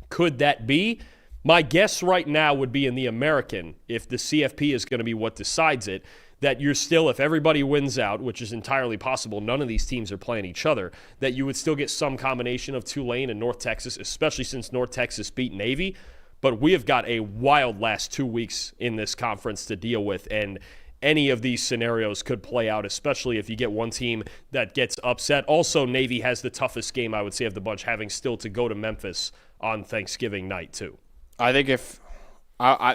Could that be? My guess right now would be in the American, if the CFP is going to be what decides it, that you're still, if everybody wins out, which is entirely possible, none of these teams are playing each other, that you would still get some combination of Tulane and North Texas, especially since North Texas beat Navy. But we have got a wild last 2 weeks in this conference to deal with, and any of these scenarios could play out, especially if you get one team that gets upset. Also, Navy has the toughest game, I would say, of the bunch, having still to go to Memphis on Thanksgiving night, too. I think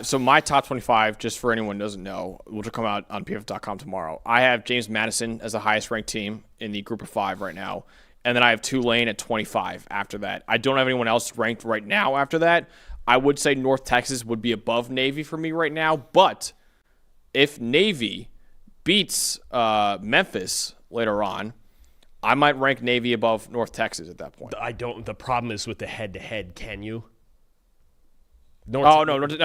so my top 25, just for anyone who doesn't know, which will come out on PFF.com tomorrow, I have James Madison as the highest ranked team in the group of 5 right now. And then I have Tulane at 25 after that. I don't have anyone else ranked right now after that. I would say North Texas would be above Navy for me right now. But if Navy beats Memphis later on, I might rank Navy above North Texas at that point. The problem is with the head-to-head, can you? No,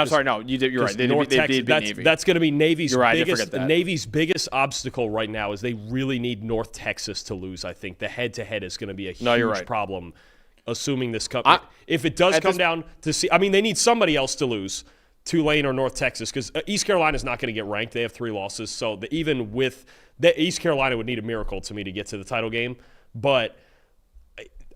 sorry, no. You're right. They beat Navy. That's going to be Navy's right, Navy's biggest obstacle right now is they really need North Texas to lose, I think. The head-to-head is going to be a huge problem, assuming this comes. If it does come down to see, I mean, they need somebody else to lose, Tulane or North Texas, because East Carolina is not going to get ranked. They have 3 losses. So even with East Carolina would need a miracle to me to get to the title game. But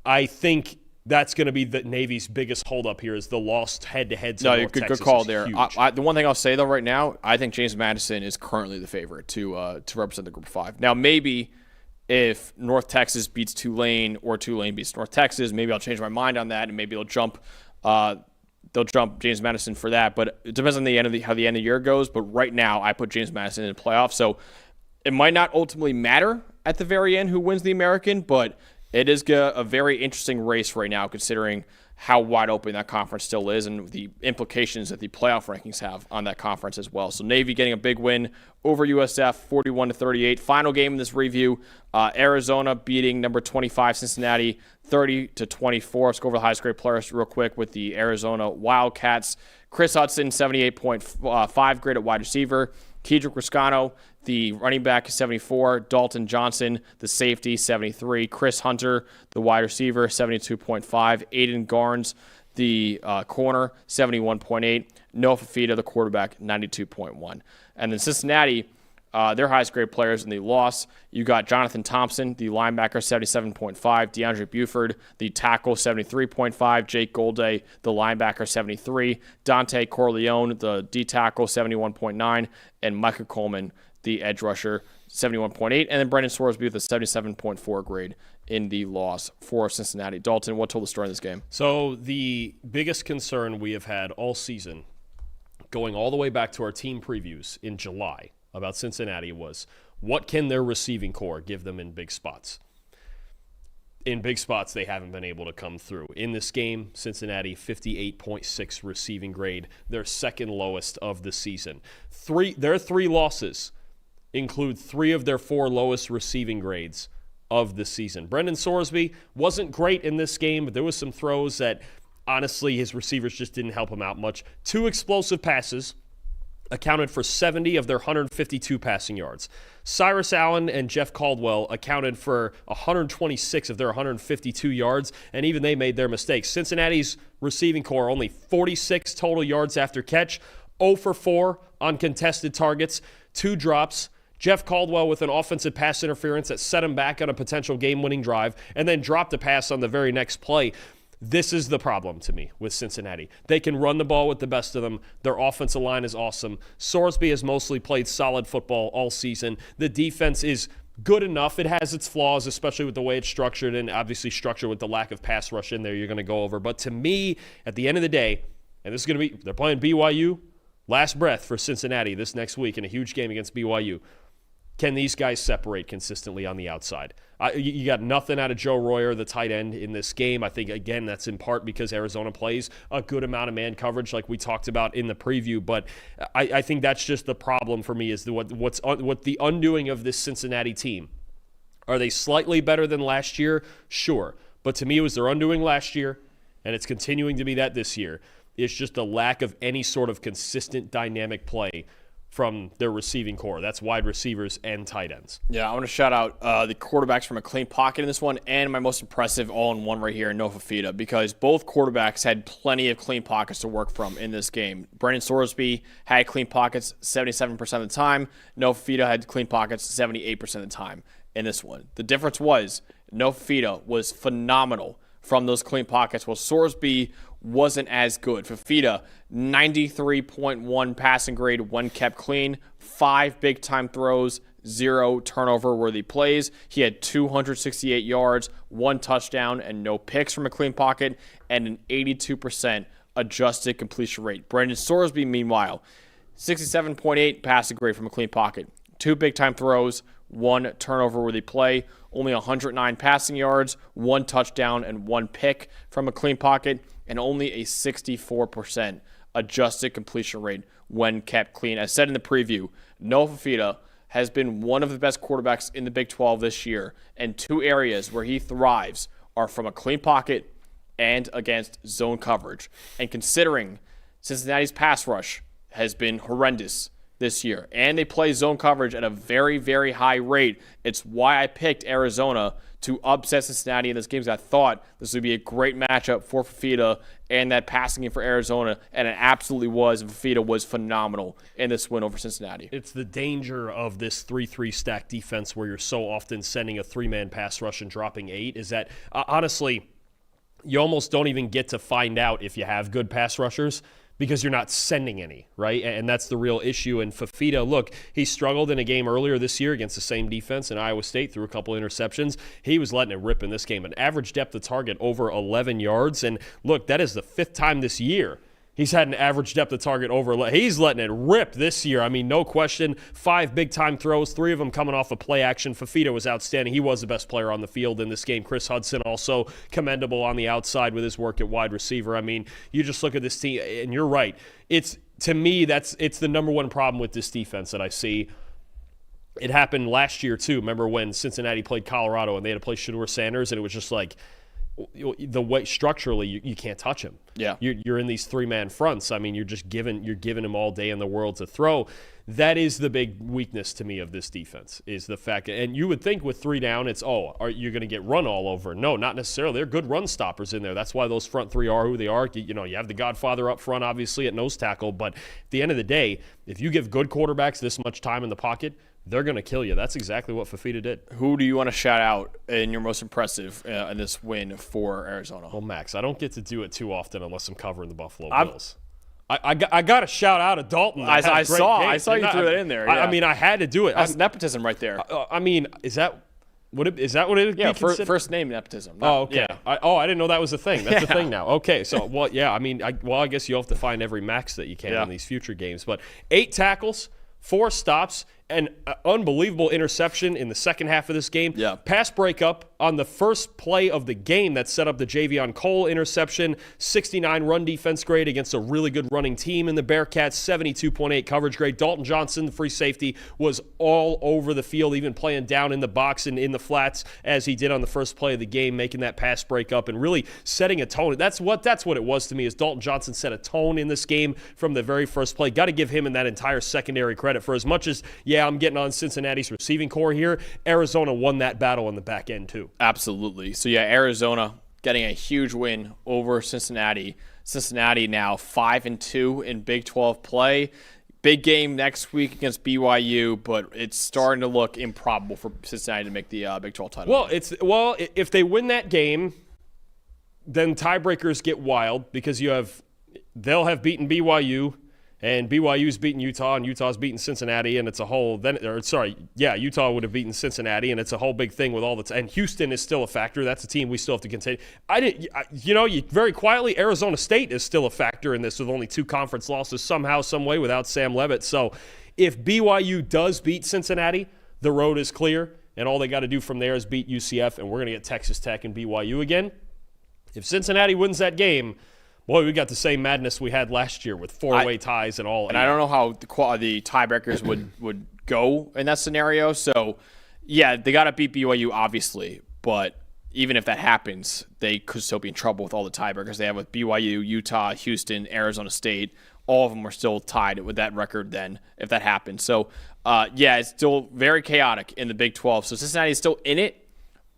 I think that's going to be the Navy's biggest holdup here is the lost head-to-head. No, good call there. The one thing I'll say, though, right now, I think James Madison is currently the favorite to represent the Group of 5. Now, maybe if North Texas beats Tulane or Tulane beats North Texas, maybe I'll change my mind on that, and maybe they'll jump James Madison for that. But it depends on how the end of the year goes. But right now, I put James Madison in the playoffs. So it might not ultimately matter at the very end who wins the American, but it is a very interesting race right now, considering how wide open that conference still is and the implications that the playoff rankings have on that conference as well. So Navy getting a big win over USF, 41-38. Final game in this review, Arizona beating number 25 Cincinnati, 30-24. Let's go over the highest grade players real quick with the Arizona Wildcats. Chris Hudson, 78.5 grade at wide receiver. Kedrick Riscano, the running back, 74. Dalton Johnson, the safety, 73. Chris Hunter, the wide receiver, 72.5. Aiden Garnes, the corner, 71.8. Noah Fafita, the quarterback, 92.1. And then Cincinnati, their highest grade players in the loss, you got Jonathan Thompson, the linebacker, 77.5. DeAndre Buford, the tackle, 73.5. Jake Golday, the linebacker, 73. Dante Corleone, the D tackle, 71.9. And Micah Coleman, the edge rusher, 71.8. And then Brendan Sorsby with a 77.4 grade in the loss for Cincinnati. Dalton, what told the story in this game? So the biggest concern we have had all season, going all the way back to our team previews in July about Cincinnati, was what can their receiving core give them in big spots? In big spots, they haven't been able to come through. In this game, Cincinnati, 58.6 receiving grade, their second lowest of the season. Their 3 losses include 3 of their 4 lowest receiving grades of the season. Brendan Sorsby wasn't great in this game, but there was some throws that, honestly, his receivers just didn't help him out much. 2 explosive passes accounted for 70 of their 152 passing yards. Cyrus Allen and Jeff Caldwell accounted for 126 of their 152 yards, and even they made their mistakes. Cincinnati's receiving core, only 46 total yards after catch, 0 for 4 on contested targets, 2 drops. Jeff Caldwell with an offensive pass interference that set him back on a potential game-winning drive, and then dropped a pass on the very next play. This is the problem to me with Cincinnati. They can run the ball with the best of them. Their offensive line is awesome. Sorsby has mostly played solid football all season. The defense is good enough. It has its flaws, especially with the way it's structured, and obviously structured with the lack of pass rush in there you're going to go over. But to me, at the end of the day, and this is going to be, they're playing BYU, last breath for Cincinnati this next week in a huge game against BYU. can these guys separate consistently on the outside? You got nothing out of Joe Royer, the tight end, in this game. I think, again, that's in part because Arizona plays a good amount of man coverage like we talked about in the preview. But I think that's just the problem for me is what the undoing of this Cincinnati team. Are they slightly better than last year? Sure. But to me, it was their undoing last year, and it's continuing to be that this year. It's just a lack of any sort of consistent dynamic play from their receiving core. That's wide receivers and tight ends. Yeah, I want to shout out the quarterbacks from a clean pocket in this one, and my most impressive all-in-one right here, Noah Fifita, because both quarterbacks had plenty of clean pockets to work from in this game. Brendan Sorsby had clean pockets 77% of the time. Noah Fifita had clean pockets 78% of the time in this one. The difference was Noah Fifita was phenomenal from those clean pockets, while Sorsby wasn't as good. Fifita, 93.1 passing grade when kept clean, 5 big-time throws, 0 turnover-worthy plays. He had 268 yards, 1 touchdown, and no picks from a clean pocket, and an 82% adjusted completion rate. Brendan Sorsby, meanwhile, 67.8 passing grade from a clean pocket, 2 big-time throws, 1 turnover-worthy play, only 109 passing yards, 1 touchdown, and 1 pick from a clean pocket, and only a 64% adjusted completion rate when kept clean. As said in the preview, Noah Fifita has been one of the best quarterbacks in the Big 12 this year, and 2 areas where he thrives are from a clean pocket and against zone coverage. And considering Cincinnati's pass rush has been horrendous this year, and they play zone coverage at a very, very high rate, it's why I picked Arizona to upset Cincinnati in this game, because I thought this would be a great matchup for Fifita and that passing game for Arizona, and it absolutely was. Fifita was phenomenal in this win over Cincinnati. It's the danger of this 3-3 stack defense where you're so often sending a 3-man pass rush and dropping 8 is that, honestly, you almost don't even get to find out if you have good pass rushers because you're not sending any, right? And that's the real issue. And Fifita, look, he struggled in a game earlier this year against the same defense in Iowa State through a couple interceptions. He was letting it rip in this game. An average depth of target over 11 yards. And look, that is the 5th time this year he's had an average depth of target over. He's letting it rip this year. I mean, no question. 5 big-time throws, 3 of them coming off of play action. Fifita was outstanding. He was the best player on the field in this game. Chris Hudson also commendable on the outside with his work at wide receiver. I mean, you just look at this team, and you're right. To me, it's the number one problem with this defense that I see. It happened last year, too. Remember when Cincinnati played Colorado and they had to play Shedeur Sanders, and it was just like, the way structurally you can't touch him. Yeah, you're in these 3-man fronts. I mean, you're giving him all day in the world to throw. That is the big weakness to me of this defense is the fact. And you would think with 3 down, it's are you going to get run all over? No, not necessarily. They're good run stoppers in there. That's why those front 3 are who they are. You have the Godfather up front, obviously at nose tackle. But at the end of the day, if you give good quarterbacks this much time in the pocket, they're going to kill you. That's exactly what Fifita did. Who do you want to shout out in your most impressive in this win for Arizona? Well, Max, I don't get to do it too often unless I'm covering the Buffalo Bills. I got to shout out a Dalton. I saw you threw that in there. Yeah. I mean, I had to do it. That's nepotism right there. I mean, is that what it would be considered? First name nepotism. Okay. Yeah. I didn't know that was a thing. That's a thing now. Okay, so, well, yeah, I mean, I guess you have to find every max that you can in these future games. But 8 tackles, 4 stops, an unbelievable interception in the second half of this game. Yeah. Pass breakup on the first play of the game that set up the Javion Cole interception. 69 run defense grade against a really good running team in the Bearcats. 72.8 coverage grade. Dalton Johnson, the free safety, was all over the field, even playing down in the box and in the flats as he did on the first play of the game, making that pass breakup and really setting a tone. That's what it was to me, is Dalton Johnson set a tone in this game from the very first play. Got to give him and that entire secondary credit for as much as, I'm getting on Cincinnati's receiving core here. Arizona won that battle on the back end, too. Absolutely. So, Arizona getting a huge win over Cincinnati. Cincinnati now 5-2 in Big 12 play. Big game next week against BYU, but it's starting to look improbable for Cincinnati to make the Big 12 title. Well, if they win that game, then tiebreakers get wild because they'll have beaten BYU. And BYU's beaten Utah, and Utah's beaten Cincinnati, and it's a whole. Utah would have beaten Cincinnati, and it's a whole big thing with all the. And Houston is still a factor. That's a team we still have to contend. Very quietly, Arizona State is still a factor in this with only 2 conference losses somehow, some way without Sam Leavitt. So, if BYU does beat Cincinnati, the road is clear, and all they got to do from there is beat UCF, and we're going to get Texas Tech and BYU again. If Cincinnati wins that game, boy, we got the same madness we had last year with four-way ties and all. And I don't know how the tiebreakers would go in that scenario. So, yeah, they got to beat BYU, obviously. But even if that happens, they could still be in trouble with all the tiebreakers they have with BYU, Utah, Houston, Arizona State. All of them are still tied with that record then if that happens. So, yeah, it's still very chaotic in the Big 12. So Cincinnati is still in it,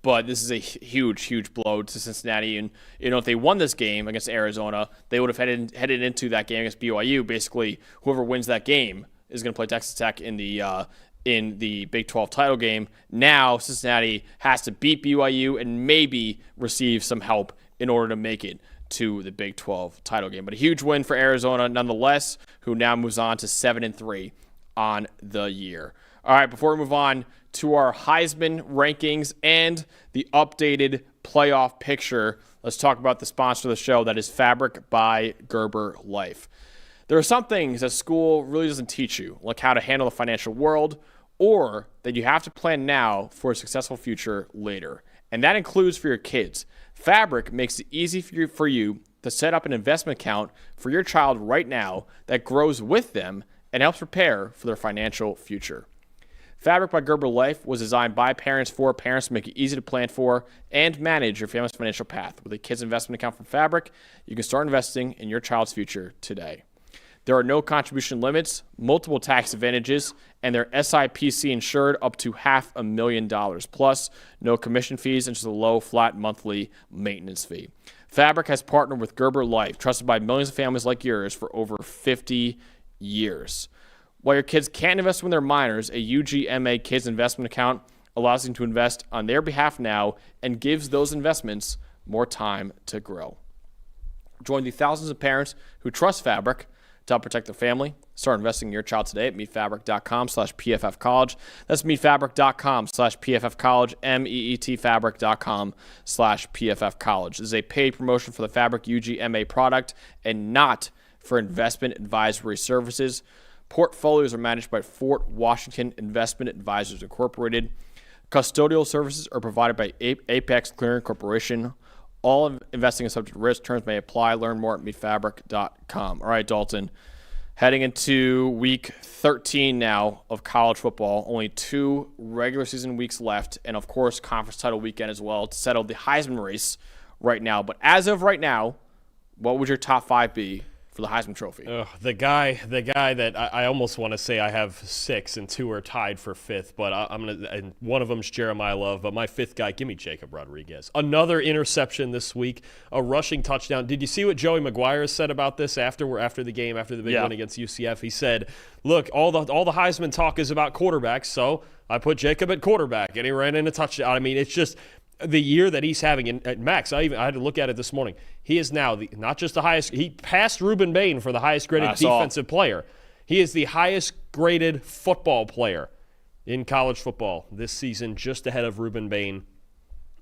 but this is a huge, huge blow to Cincinnati. And, if they won this game against Arizona, they would have headed into that game against BYU. Basically, whoever wins that game is going to play Texas Tech in the Big 12 title game. Now Cincinnati has to beat BYU and maybe receive some help in order to make it to the Big 12 title game. But a huge win for Arizona nonetheless, who now moves on to 7-3 on the year. All right, before we move on to our Heisman rankings and the updated playoff picture, let's talk about the sponsor of the show, that is Fabric by Gerber Life. There are some things that school really doesn't teach you, like how to handle the financial world, or that you have to plan now for a successful future later. And that includes for your kids. Fabric makes it easy for you to set up an investment account for your child right now that grows with them and helps prepare for their financial future. Fabric by Gerber Life was designed by parents for parents to make it easy to plan for and manage your family's financial path. With a kid's investment account from Fabric, you can start investing in your child's future today. There are no contribution limits, multiple tax advantages, and they're SIPC insured up to $500,000. Plus, no commission fees and just a low, flat monthly maintenance fee. Fabric has partnered with Gerber Life, trusted by millions of families like yours for over 50 years. While your kids can't invest when they're minors, a UGMA Kids Investment Account allows them to invest on their behalf now and gives those investments more time to grow. Join the thousands of parents who trust Fabric to help protect their family. Start investing in your child today at meetfabric.com/PFFcollege. That's meetfabric.com/PFFcollege, meetfabric.com/PFFcollege. This is a paid promotion for the Fabric UGMA product and not for investment advisory services. Portfolios are managed by Fort Washington Investment Advisors Incorporated. Custodial services are provided by Apex Clearing Corporation. All investing is subject to risk. Terms may apply. Learn more at meetfabric.com. All right, Dalton. Heading into week 13 now of college football. Only 2 regular season weeks left. And, of course, conference title weekend as well to settle the Heisman race right now. But as of right now, what would your top 5 be for the Heisman Trophy? The guy that I almost want to say I have 6 and 2 are tied for 5th, but and one of them's Jeremiah Love. But my 5th guy, give me Jacob Rodriguez. Another interception this week, a rushing touchdown. Did you see what Joey McGuire said about this after the game, after the big win against UCF? He said, "Look, all the Heisman talk is about quarterbacks, so I put Jacob at quarterback, and he ran in a touchdown." I mean, it's just the year that he's having at Max. I had to look at it this morning. He is now not just the highest. He passed Ruben Bain for the highest graded defensive player. He is the highest graded football player in college football this season, just ahead of Ruben Bain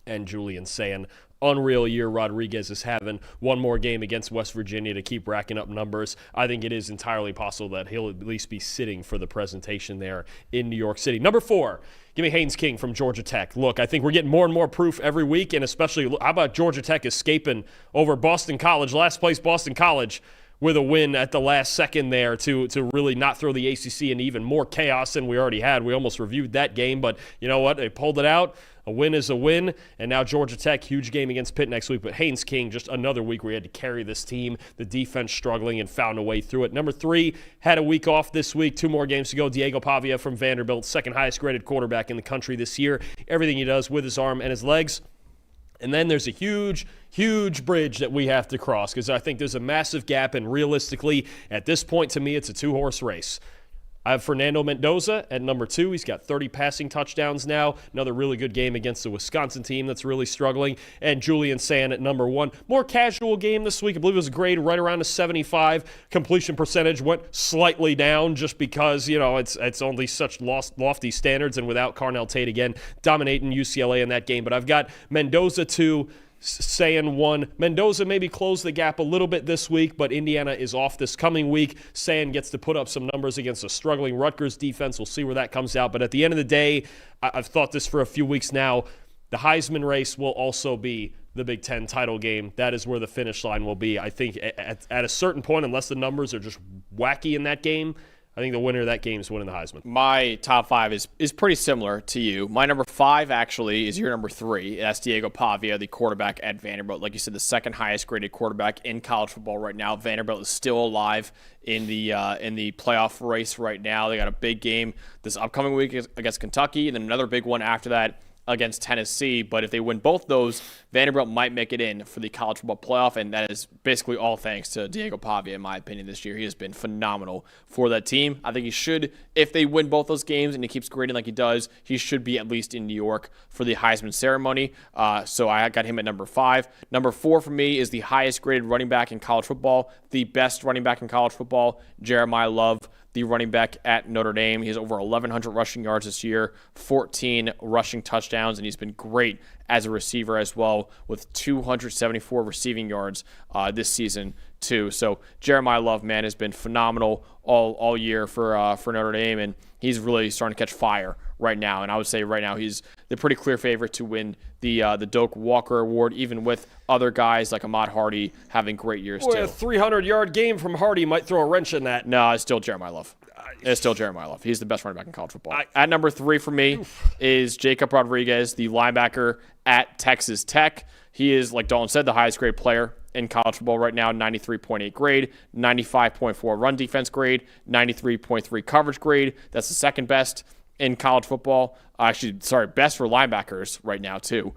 and Julian Sand. Unreal year Rodriguez is having. One more game against West Virginia to keep racking up numbers. I think it is entirely possible that he'll at least be sitting for the presentation there in New York City. Number 4, give me Haynes King from Georgia Tech. Look, I think we're getting more and more proof every week, and especially, how about Georgia Tech escaping over Boston College, last place Boston College, with a win at the last second there to really not throw the ACC into even more chaos than we already had. We almost reviewed that game, but you know what? They pulled it out. A win is a win, and now Georgia Tech, huge game against Pitt next week. But Haynes King, just another week where he had to carry this team, the defense struggling and found a way through it. Number 3, had a week off this week, 2 more games to go. Diego Pavia from Vanderbilt, second highest graded quarterback in the country this year. Everything he does with his arm and his legs. And then there's a huge, huge bridge that we have to cross because I think there's a massive gap, and realistically, at this point, to me, it's a 2-horse race. I have Fernando Mendoza at number 2. He's got 30 passing touchdowns now. Another really good game against the Wisconsin team that's really struggling. And Julian Sand at number 1. More casual game this week. I believe it was a grade right around a 75. Completion percentage went slightly down just because, it's only such lofty standards, and without Carnell Tate again dominating UCLA in that game. But I've got Mendoza 2, Sayin won. Mendoza maybe closed the gap a little bit this week, but Indiana is off this coming week. Sayin gets to put up some numbers against a struggling Rutgers defense. We'll see where that comes out. But at the end of the day, I've thought this for a few weeks now, the Heisman race will also be the Big Ten title game. That is where the finish line will be. I think at a certain point, unless the numbers are just wacky in that game, I think the winner of that game is winning the Heisman. My top 5 is pretty similar to you. My number 5 actually is your number 3. That's Diego Pavia, the quarterback at Vanderbilt. Like you said, the second highest graded quarterback in college football right now. Vanderbilt is still alive in the playoff race right now. They got a big game this upcoming week against Kentucky, and then another big one after that against Tennessee. But if they win both those, Vanderbilt might make it in for the college football playoff, and that is basically all thanks to Diego Pavia, in my opinion, this year. He has been phenomenal for that team. I think he should, if they win both those games and he keeps grading like he does, he should be at least in New York for the Heisman ceremony. So I got him at number 5. Number 4 for me is the highest graded running back in college football, the best running back in college football, Jeremiah Love, the running back at Notre Dame. He has over 1,100 rushing yards this year, 14 rushing touchdowns, and he's been great as a receiver as well, with 274 receiving yards this season too. So Jeremiah Love, man, has been phenomenal all year for Notre Dame, and he's really starting to catch fire right now. And I would say right now he's the pretty clear favorite to win the Doak Walker Award, even with other guys like Ahmad Hardy having great years too. A 300-yard game from Hardy might throw a wrench in that. No, it's still Jeremiah Love. It's still Jeremiah Love. He's the best running back in college football. At number 3 for me is Jacob Rodriguez, the linebacker at Texas Tech. He is, like Dalton said, the highest grade player in college football right now, 93.8 grade, 95.4 run defense grade, 93.3 coverage grade. That's the second best in college football. Best for linebackers right now, too.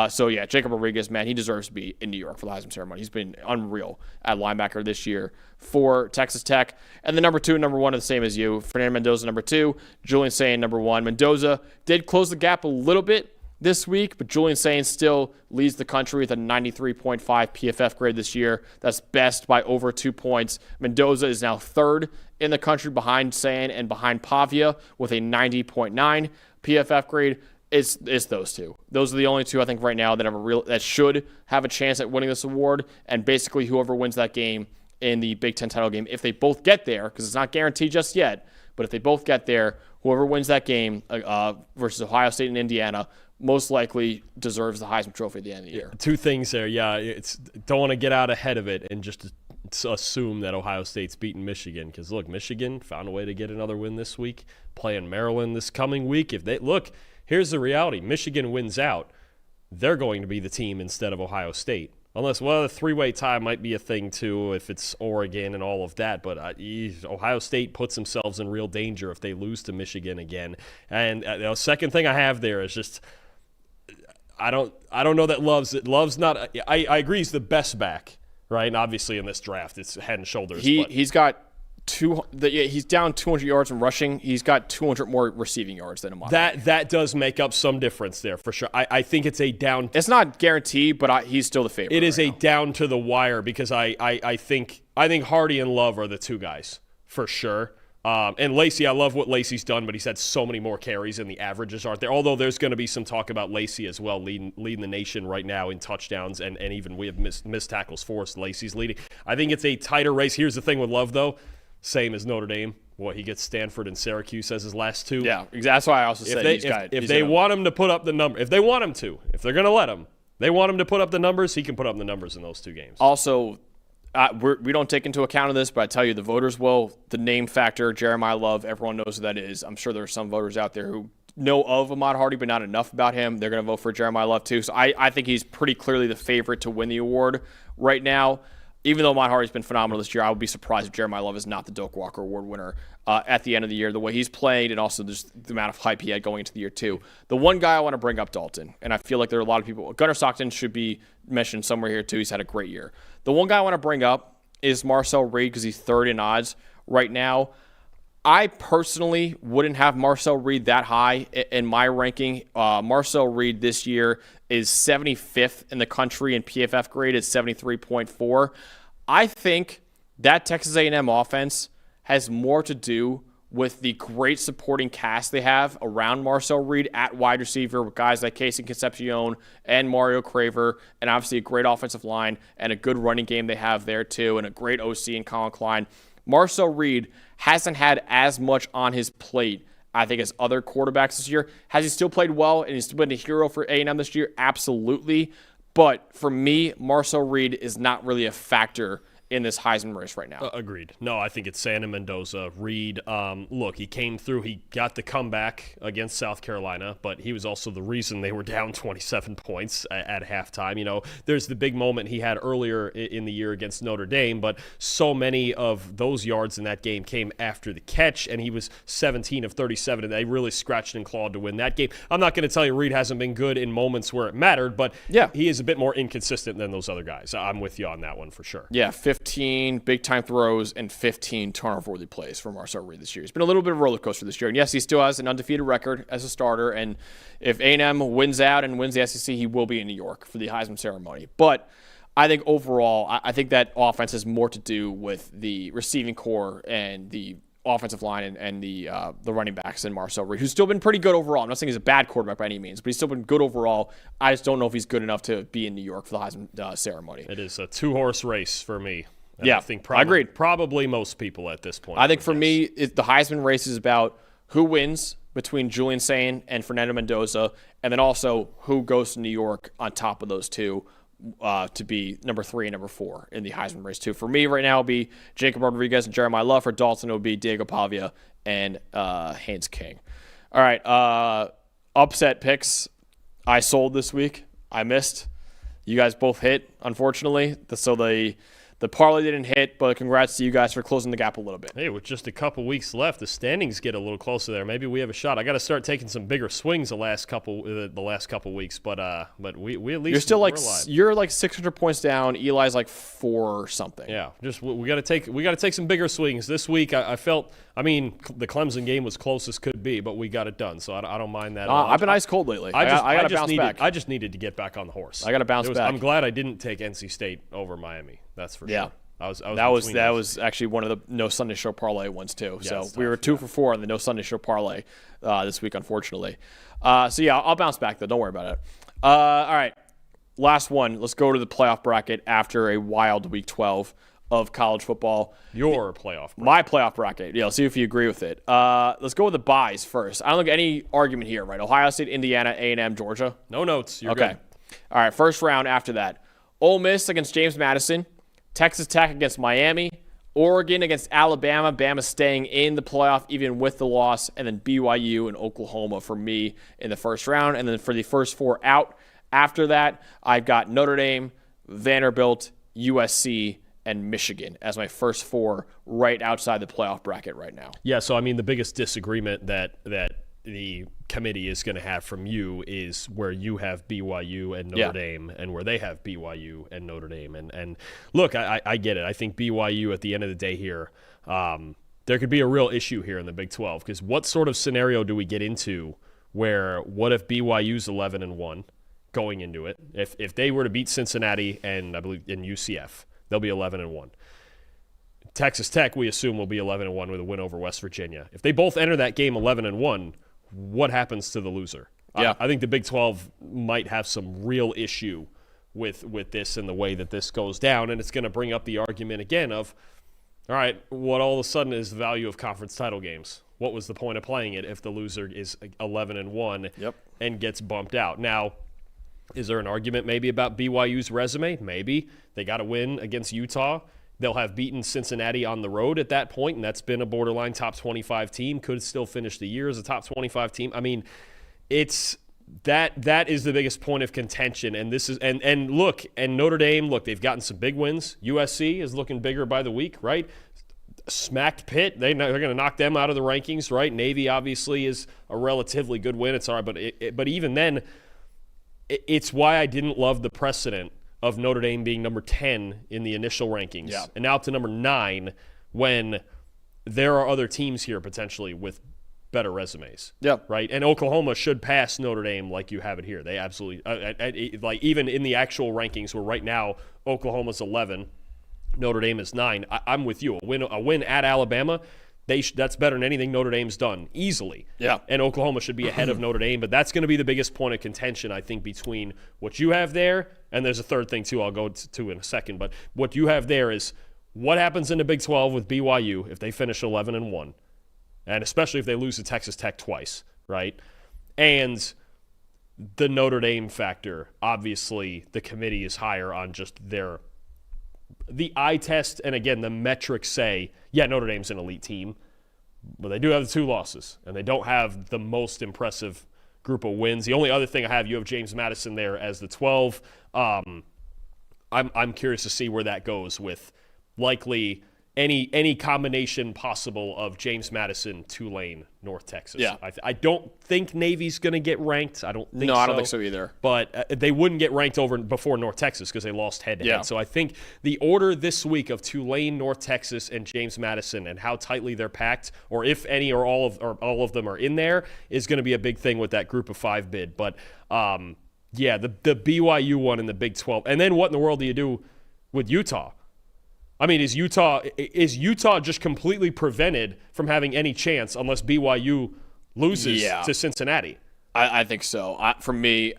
So, yeah, Jacob Rodriguez, man, he deserves to be in New York for the Heisman ceremony. He's been unreal at linebacker this year for Texas Tech. And the number 2 and number 1 are the same as you. Fernando Mendoza, number 2. Julian Sayin, number 1. Mendoza did close the gap a little bit this week, but Julian Sayin still leads the country with a 93.5 PFF grade this year. That's best by over 2 points. Mendoza is now 3rd in the country behind Sayin and behind Pavia with a 90.9 PFF grade. It's those two. Those are the only two I think right now that should have a chance at winning this award. And basically whoever wins that game in the Big Ten title game, if they both get there, because it's not guaranteed just yet, but if they both get there, whoever wins that game versus Ohio State and Indiana most likely deserves the Heisman Trophy at the end of the year. 2 things there. Yeah, don't want to get out ahead of it and just assume that Ohio State's beating Michigan, because look, Michigan found a way to get another win this week, playing Maryland this coming week. Here's the reality: Michigan wins out, they're going to be the team instead of Ohio State. Unless, the 3-way tie might be a thing too if it's Oregon and all of that. But Ohio State puts themselves in real danger if they lose to Michigan again. And the second thing I have there is just I don't know that Love's not. I agree he's the best back, right? And obviously in this draft it's head and shoulders. He's got he's down 200 yards in rushing. He's got 200 more receiving yards than Ahmad. That does make up some difference there for sure. I think it's a down. It's not guaranteed, but he's still the favorite. It is a down to the wire because I think Hardy and Love are the 2 guys for sure. And Lacey, I love what Lacey's done, but he's had so many more carries and the averages aren't there. Although there's going to be some talk about Lacey as well, leading the nation right now in touchdowns, and even we have missed tackles for us. Lacey's leading. I think it's a tighter race. Here's the thing with Love, though. Same as Notre Dame. He gets Stanford and Syracuse as his last 2. Yeah, that's why I also said if they want him to put up the number, if they're going to let him, they want him to put up the numbers, he can put up the numbers in those 2 games. Also, we don't take into account of this, but I tell you, the voters will. The name factor, Jeremiah Love, everyone knows who that is. I'm sure there are some voters out there who know of Ahmad Hardy, but not enough about him. They're going to vote for Jeremiah Love too. So I think he's pretty clearly the favorite to win the award right now. Even though Ahmad Hardy's been phenomenal this year, I would be surprised if Jeremiah Love is not the Doak Walker Award winner at the end of the year, the way he's played and also just the amount of hype he had going into the year too. The one guy I want to bring up, Dalton, and I feel like there are a lot of people, Gunnar Stockton should be mentioned somewhere here too. He's had a great year. The one guy I want to bring up is Marcel Reed because he's 3rd in odds right now. I personally wouldn't have Marcel Reed that high in my ranking. Marcel Reed this year is 75th in the country in PFF grade at 73.4. I think that Texas A&M offense has more to do with the great supporting cast they have around Marcel Reed at wide receiver with guys like Casey Concepcion and Mario Craver, and obviously a great offensive line and a good running game they have there too, and a great OC in Colin Klein. Marcel Reed hasn't had as much on his plate, I think, as other quarterbacks this year. Has he still played well and he's still been a hero for A&M this year? Absolutely. But for me, Marcel Reed is not really a factor in this Heisman race right now. Agreed. No, I think it's Santa Mendoza. Reed, look, he came through. He got the comeback against South Carolina, but he was also the reason they were down 27 points at halftime. You know, there's the big moment he had earlier in the year against Notre Dame, but so many of those yards in that game came after the catch, and he was 17 of 37, and they really scratched and clawed to win that game. I'm not going to tell you Reed hasn't been good in moments where it mattered, but yeah, he is a bit more inconsistent than those other guys. I'm with you on that one for sure. Yeah, 15 big-time throws and 15 turnover-worthy plays for Marcel Reed this year. It's been a little bit of a roller coaster this year. And yes, he still has an undefeated record as a starter. And if A&M wins out and wins the SEC, he will be in New York for the Heisman ceremony. But I think overall, I think that offense has more to do with the receiving core and the offensive line and the running backs than Marcel Reed, who's still been pretty good overall. I'm not saying he's a bad quarterback by any means, but he's still been good overall. I just don't know if he's good enough to be in New York for the Heisman ceremony. It is a two-horse race for me. And yeah, I think agreed. Probably most people at this point. I think for me, the Heisman race is about who wins between Julian Sain and Fernando Mendoza, and then also who goes to New York on top of those two to be number 3 and number 4 in the Heisman race too. For me right now, it'll be Jacob Rodriguez and Jeremiah Love. For Dalton, it'll be Diego Pavia and Haynes King. All right, upset picks. I sold this week. I missed. You guys both hit, unfortunately. So the parlay didn't hit, but congrats to you guys for closing the gap a little bit. Hey, with just a couple weeks left, the standings get a little closer there. Maybe we have a shot. I got to start taking some bigger swings the last couple weeks, but we at least you're like 600 points down. Eli's like 4 or something. Yeah, just we got to take some bigger swings this week. I felt. I mean, the Clemson game was close as could be, but we got it done, so I don't mind that. I've been ice cold lately. I got to bounce back. I just needed to get back on the horse. I got to bounce back. I'm glad I didn't take NC State over Miami. That's for sure. Yeah. That was actually one of the No Sunday Show parlay ones too. Yeah, so we were 2 for 4 on the No Sunday Show parlay this week, unfortunately. So yeah, I'll bounce back though. Don't worry about it. All right, last one. Let's go to the playoff bracket after a wild Week 12 of college football. Your playoff bracket. My playoff bracket. Yeah, let's see if you agree with it. Let's go with the buys first. I don't think any argument here, right? Ohio State, Indiana, A&M, Georgia. No notes. You're okay. Good. All right, first round after that. Ole Miss against James Madison. Texas Tech against Miami, Oregon against Alabama, Bama staying in the playoff even with the loss, and then BYU and Oklahoma for me in the first round. And then for the first 4 out after that, I've got Notre Dame, Vanderbilt, USC, and Michigan as my first 4 right outside the playoff bracket right now. Yeah, so I mean the biggest disagreement that the committee is going to have from you is where you have BYU and Notre Dame and where they have BYU and Notre Dame. And look, I get it. I think BYU at the end of the day here, there could be a real issue here in the Big 12 because what sort of scenario do we get into where what if BYU's 11-1 going into it? If they were to beat Cincinnati and I believe in UCF, they'll be 11-1. Texas Tech, we assume, will be 11-1 with a win over West Virginia. If they both enter that game 11-1, what happens to the loser? Yeah. I think the Big 12 might have some real issue with this and the way that this goes down, and it's going to bring up the argument again of, all right, what all of a sudden is the value of conference title games? What was the point of playing it if the loser is 11-1 and gets bumped out? Now, is there an argument maybe about BYU's resume? Maybe. They got to win against Utah. They'll have beaten Cincinnati on the road at that point, and that's been a borderline top 25 team. Could still finish the year as a top 25 team. I mean, it's that is the biggest point of contention. And this is and look, and Notre Dame, look, they've gotten some big wins. USC is looking bigger by the week, right? Smacked Pitt. They're going to knock them out of the rankings, right? Navy obviously is a relatively good win. It's all right, but even then, it's why I didn't love the precedent of Notre Dame being number 10 in the initial rankings, and now up to number 9 when there are other teams here potentially with better resumes. Right? And Oklahoma should pass Notre Dame like you have it here. They absolutely like even in the actual rankings where right now Oklahoma's 11, Notre Dame is 9. I'm with you. A win at Alabama, That's better than anything Notre Dame's done, easily. Yeah. And Oklahoma should be ahead of Notre Dame, but that's going to be the biggest point of contention, I think, between what you have there, and there's a third thing, too, I'll go to in a second, but what you have there is what happens in the Big 12 with BYU if they finish 11-1, and especially if they lose to Texas Tech twice, right? And the Notre Dame factor, obviously, the committee is higher on just the eye test, and again, the metrics say, yeah, Notre Dame's an elite team, but they do have the 2 losses, and they don't have the most impressive group of wins. The only other thing I have, you have James Madison there as the 12. I'm curious to see where that goes with likely any combination possible of James Madison, Tulane, North Texas. Yeah. I don't think Navy's going to get ranked. I don't think so. No, I don't think so either. But they wouldn't get ranked before North Texas because they lost head-to-head. Yeah. So I think the order this week of Tulane, North Texas, and James Madison and how tightly they're packed, or if any or all of them are in there, is going to be a big thing with that group of 5 bid. But, yeah, the BYU one in the Big 12. And then what in the world do you do with Utah? I mean, is Utah just completely prevented from having any chance unless BYU loses to Cincinnati? I think so. For me,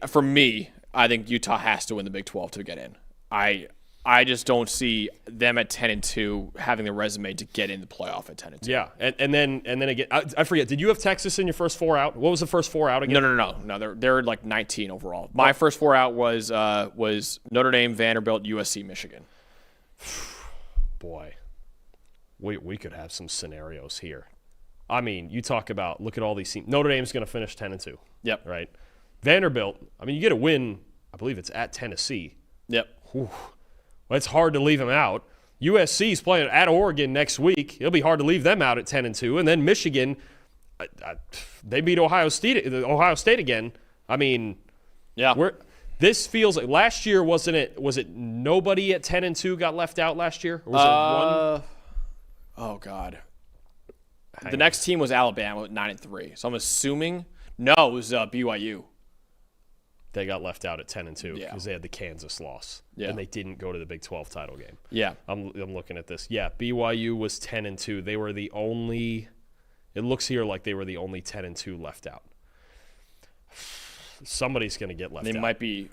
I think Utah has to win the Big 12 to get in. I just don't see them at 10-2 having the resume to get in the playoff at 10-2. Yeah, and then again, I forget. Did you have Texas in your first 4 out? What was the first 4 out again? No. They're like 19 overall. My first 4 out was Notre Dame, Vanderbilt, USC, Michigan. Boy, we could have some scenarios here. I mean, you talk about, look at all these teams. Notre Dame's going to finish 10-2. Yep. Right. Vanderbilt, I mean, you get a win, I believe it's at Tennessee. Yep. Whew. Well, it's hard to leave them out. USC's playing at Oregon next week. It'll be hard to leave them out at 10-2. And then Michigan, they beat Ohio State again. I mean, yeah. This feels like last year, was it nobody at 10-2 got left out last year? Or was it one? Oh God. The next team was Alabama at 9-3. So I'm assuming it was BYU. They got left out at 10-2 Yeah. because they had the Kansas loss. Yeah. And they didn't go to the Big 12 title game. Yeah. I'm looking at this. Yeah, BYU was 10-2. They were the only – it looks here like they were the only 10-2 left out. Somebody's going to get left out. They might be,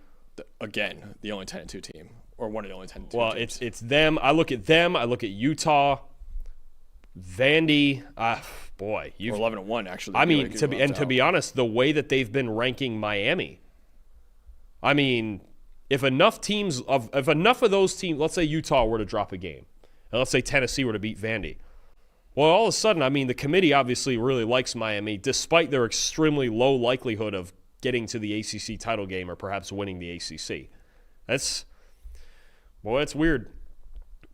again, the only 10-2 team, or one of the only 10-2 teams. Well, it's them. I look at them. I look at Utah, Vandy. Boy, or 11-1 actually. I mean, to be honest, the way that they've been ranking Miami. I mean, if enough of those teams, let's say Utah were to drop a game, and let's say Tennessee were to beat Vandy. Well, all of a sudden, I mean, the committee obviously really likes Miami, despite their extremely low likelihood of getting to the ACC title game or perhaps winning the ACC. That's weird.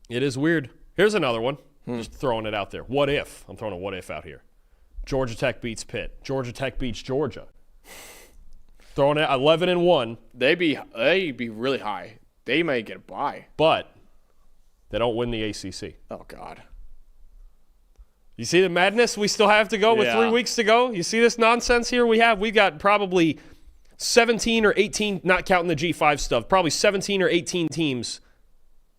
It is weird. Here's another one. Just throwing it out there. What if? I'm throwing a what if out here. Georgia Tech beats Pitt. Georgia Tech beats Georgia. Throwing it 11-1. They'd be really high. They may get a bye. But they don't win the ACC. Oh, God. You see the madness we still have to go with 3 weeks to go? You see this nonsense here we have? We've got probably 17 or 18, not counting the G5 stuff, probably 17 or 18 teams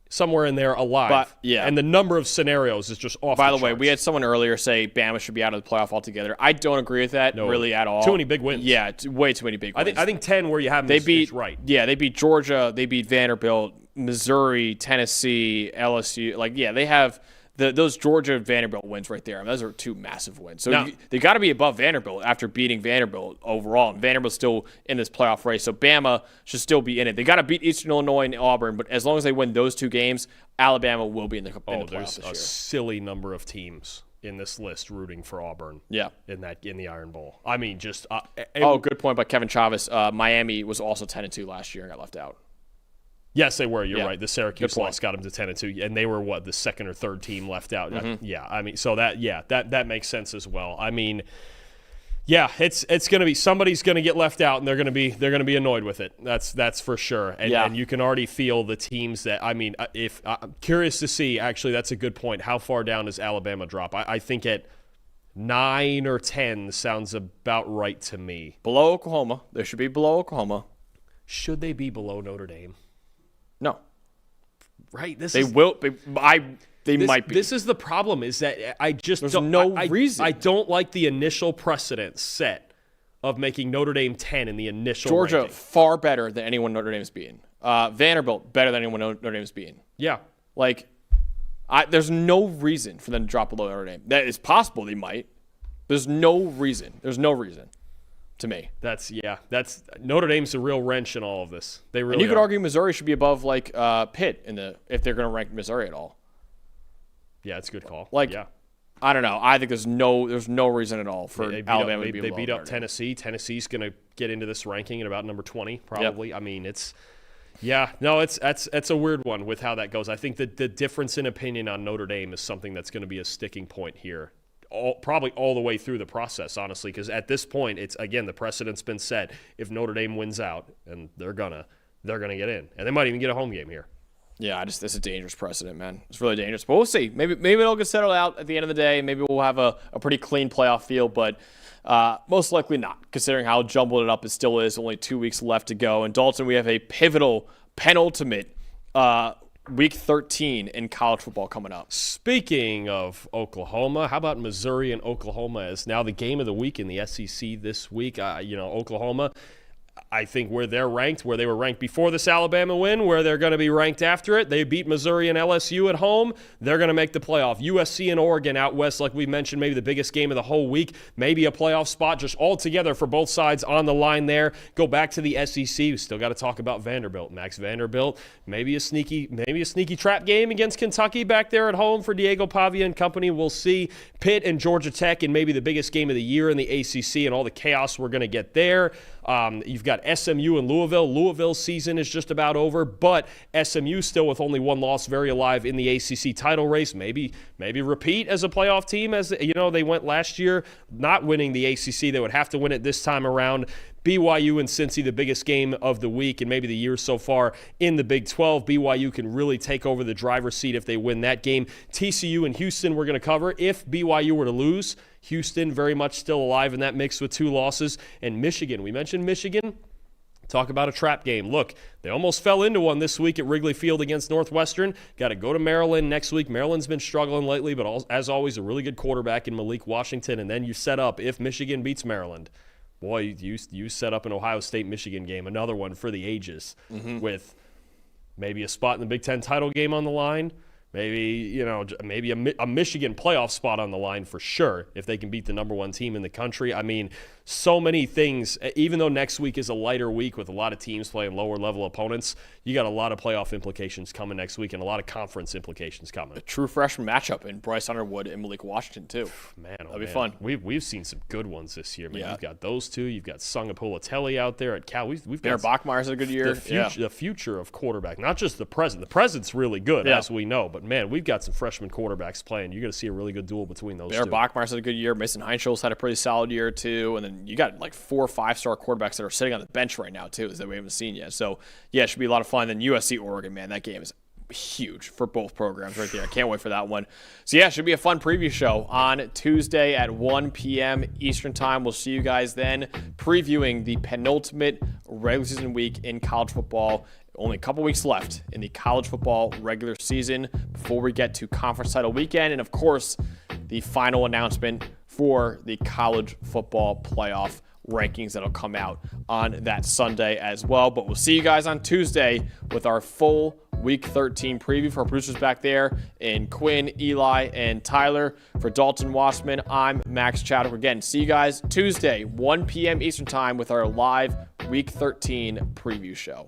somewhere in there alive. But, yeah. And the number of scenarios is just off By the the way, charts. we had someone earlier say Bama should be out of the playoff altogether. I don't agree with that really at all. Too many big wins. Yeah, way too many big wins. I think 10 where you have them is right. Yeah, they beat Georgia. They beat Vanderbilt, Missouri, Tennessee, LSU. They have those Georgia Vanderbilt wins right there. I mean, those are 2 massive wins. So they got to be above Vanderbilt after beating Vanderbilt overall. And Vanderbilt's still in this playoff race, so Bama should still be in it. They got to beat Eastern Illinois and Auburn, but as long as they win those 2 games, Alabama will be in the playoff there's this year. A silly number of teams in this list rooting for Auburn. Yeah, in the Iron Bowl. I mean, just good point by Kevin Chavez. Miami was also 10-2 last year and got left out. Yes, they were. You're right. The Syracuse Good point. loss got them to 10-2, and they were the second or third team left out. Mm-hmm. Yeah, I mean, so that makes sense as well. I mean, yeah, it's going to be somebody's going to get left out, and they're going to be annoyed with it. That's for sure. And you can already feel the teams that. I mean, if I'm curious to see. Actually, that's a good point. How far down does Alabama drop? I think at 9 or 10 sounds about right to me. Below Oklahoma, they should be below Oklahoma. Should they be below Notre Dame? No. Right. They might be. This is the problem, is that I just There's don't, no reason. I don't like the initial precedent set of making Notre Dame 10 in the initial Georgia, ranking. far better than anyone Notre Dame's beaten. Vanderbilt, better than anyone Notre Dame's beaten. Yeah. Like, there's no reason for them to drop below Notre Dame. That is possible they might. There's no reason. There's no reason to me. That's Notre Dame's a real wrench in all of this. They really And you could are. argue Missouri should be above like Pitt if they're going to rank Missouri at all. Yeah, it's a good call. Like, yeah. I don't know. I think there's no reason at all for Alabama to be They below beat up Notre Dame. Tennessee. Tennessee's going to get into this ranking at about number 20, probably. Yep. I mean, it's a weird one with how that goes. I think that the difference in opinion on Notre Dame is something that's going to be a sticking point here. Probably all the way through the process, honestly, because at this point, it's, again, the precedent's been set. If Notre Dame wins out, and they're gonna get in, and they might even get a home game here. Yeah, it's a dangerous precedent, man. It's really dangerous. But we'll see. Maybe it'll get settled out at the end of the day. Maybe we'll have a pretty clean playoff field, but most likely not, considering how jumbled it up it still is. Only 2 weeks left to go. In Dalton, we have a pivotal, penultimate Week 13 in college football coming up. Speaking of Oklahoma, how about Missouri and Oklahoma as now the game of the week in the SEC this week? Oklahoma, I think where they were ranked before this Alabama win, where they're going to be ranked after it. They beat Missouri and LSU at home. They're going to make the playoff. USC and Oregon out west, like we mentioned, maybe the biggest game of the whole week. Maybe a playoff spot just all together for both sides on the line there. Go back to the SEC. We still got to talk about Vanderbilt. Max Vanderbilt, maybe a sneaky trap game against Kentucky back there at home for Diego Pavia and company. We'll see. Pitt and Georgia Tech in maybe the biggest game of the year in the ACC and all the chaos we're going to get there. You've got SMU and Louisville. Louisville's season is just about over, but SMU still with only one loss, very alive in the ACC title race. Maybe repeat as a playoff team, as they went last year, not winning the ACC. They would have to win it this time around. BYU and Cincy, the biggest game of the week and maybe the year so far in the Big 12. BYU can really take over the driver's seat if they win that game. TCU and Houston we're going to cover. If BYU were to lose, Houston very much still alive in that mix with 2 losses. And Michigan, we mentioned Michigan. Talk about a trap game. Look, they almost fell into one this week at Wrigley Field against Northwestern. Got to go to Maryland next week. Maryland's been struggling lately, but as always, a really good quarterback in Malik Washington. And then you set up, if Michigan beats Maryland, boy, you set up an Ohio State-Michigan game, another one for the ages, with maybe a spot in the Big Ten title game on the line. Maybe a Michigan playoff spot on the line for sure if they can beat the number 1 team in the country. I mean, so many things. Even though next week is a lighter week with a lot of teams playing lower-level opponents, you got a lot of playoff implications coming next week and a lot of conference implications coming. A true freshman matchup in Bryce Underwood and Malik Washington, too. Man, that'll be fun. We've seen some good ones this year, man. Yeah. You've got those two. You've got Sungapulatelli out there at Cal. We've got Bachmeier's had a good year. The future of quarterback, not just the present. The present's really good, as we know. But, man, we've got some freshman quarterbacks playing. You're going to see a really good duel between those two. Bachmeier's had a good year. Mason Heinschel's had a pretty solid year, too. And then you got like 4 or 5-star quarterbacks that are sitting on the bench right now, too, that we haven't seen yet. So, yeah, it should be a lot of fun. Then USC-Oregon, man, that game is huge for both programs right there. I can't wait for that one. So, yeah, it should be a fun preview show on Tuesday at 1 p.m. Eastern Time. We'll see you guys then previewing the penultimate regular season week in college football. Only a couple weeks left in the college football regular season before we get to conference title weekend. And, of course, the final announcement for the college football playoff rankings that'll come out on that Sunday as well. But we'll see you guys on Tuesday with our full Week 13 preview for our producers back there in Quinn, Eli, and Tyler. For Dalton Wasserman, I'm Max Chadwick. Again, see you guys Tuesday, 1 p.m. Eastern Time with our live Week 13 preview show.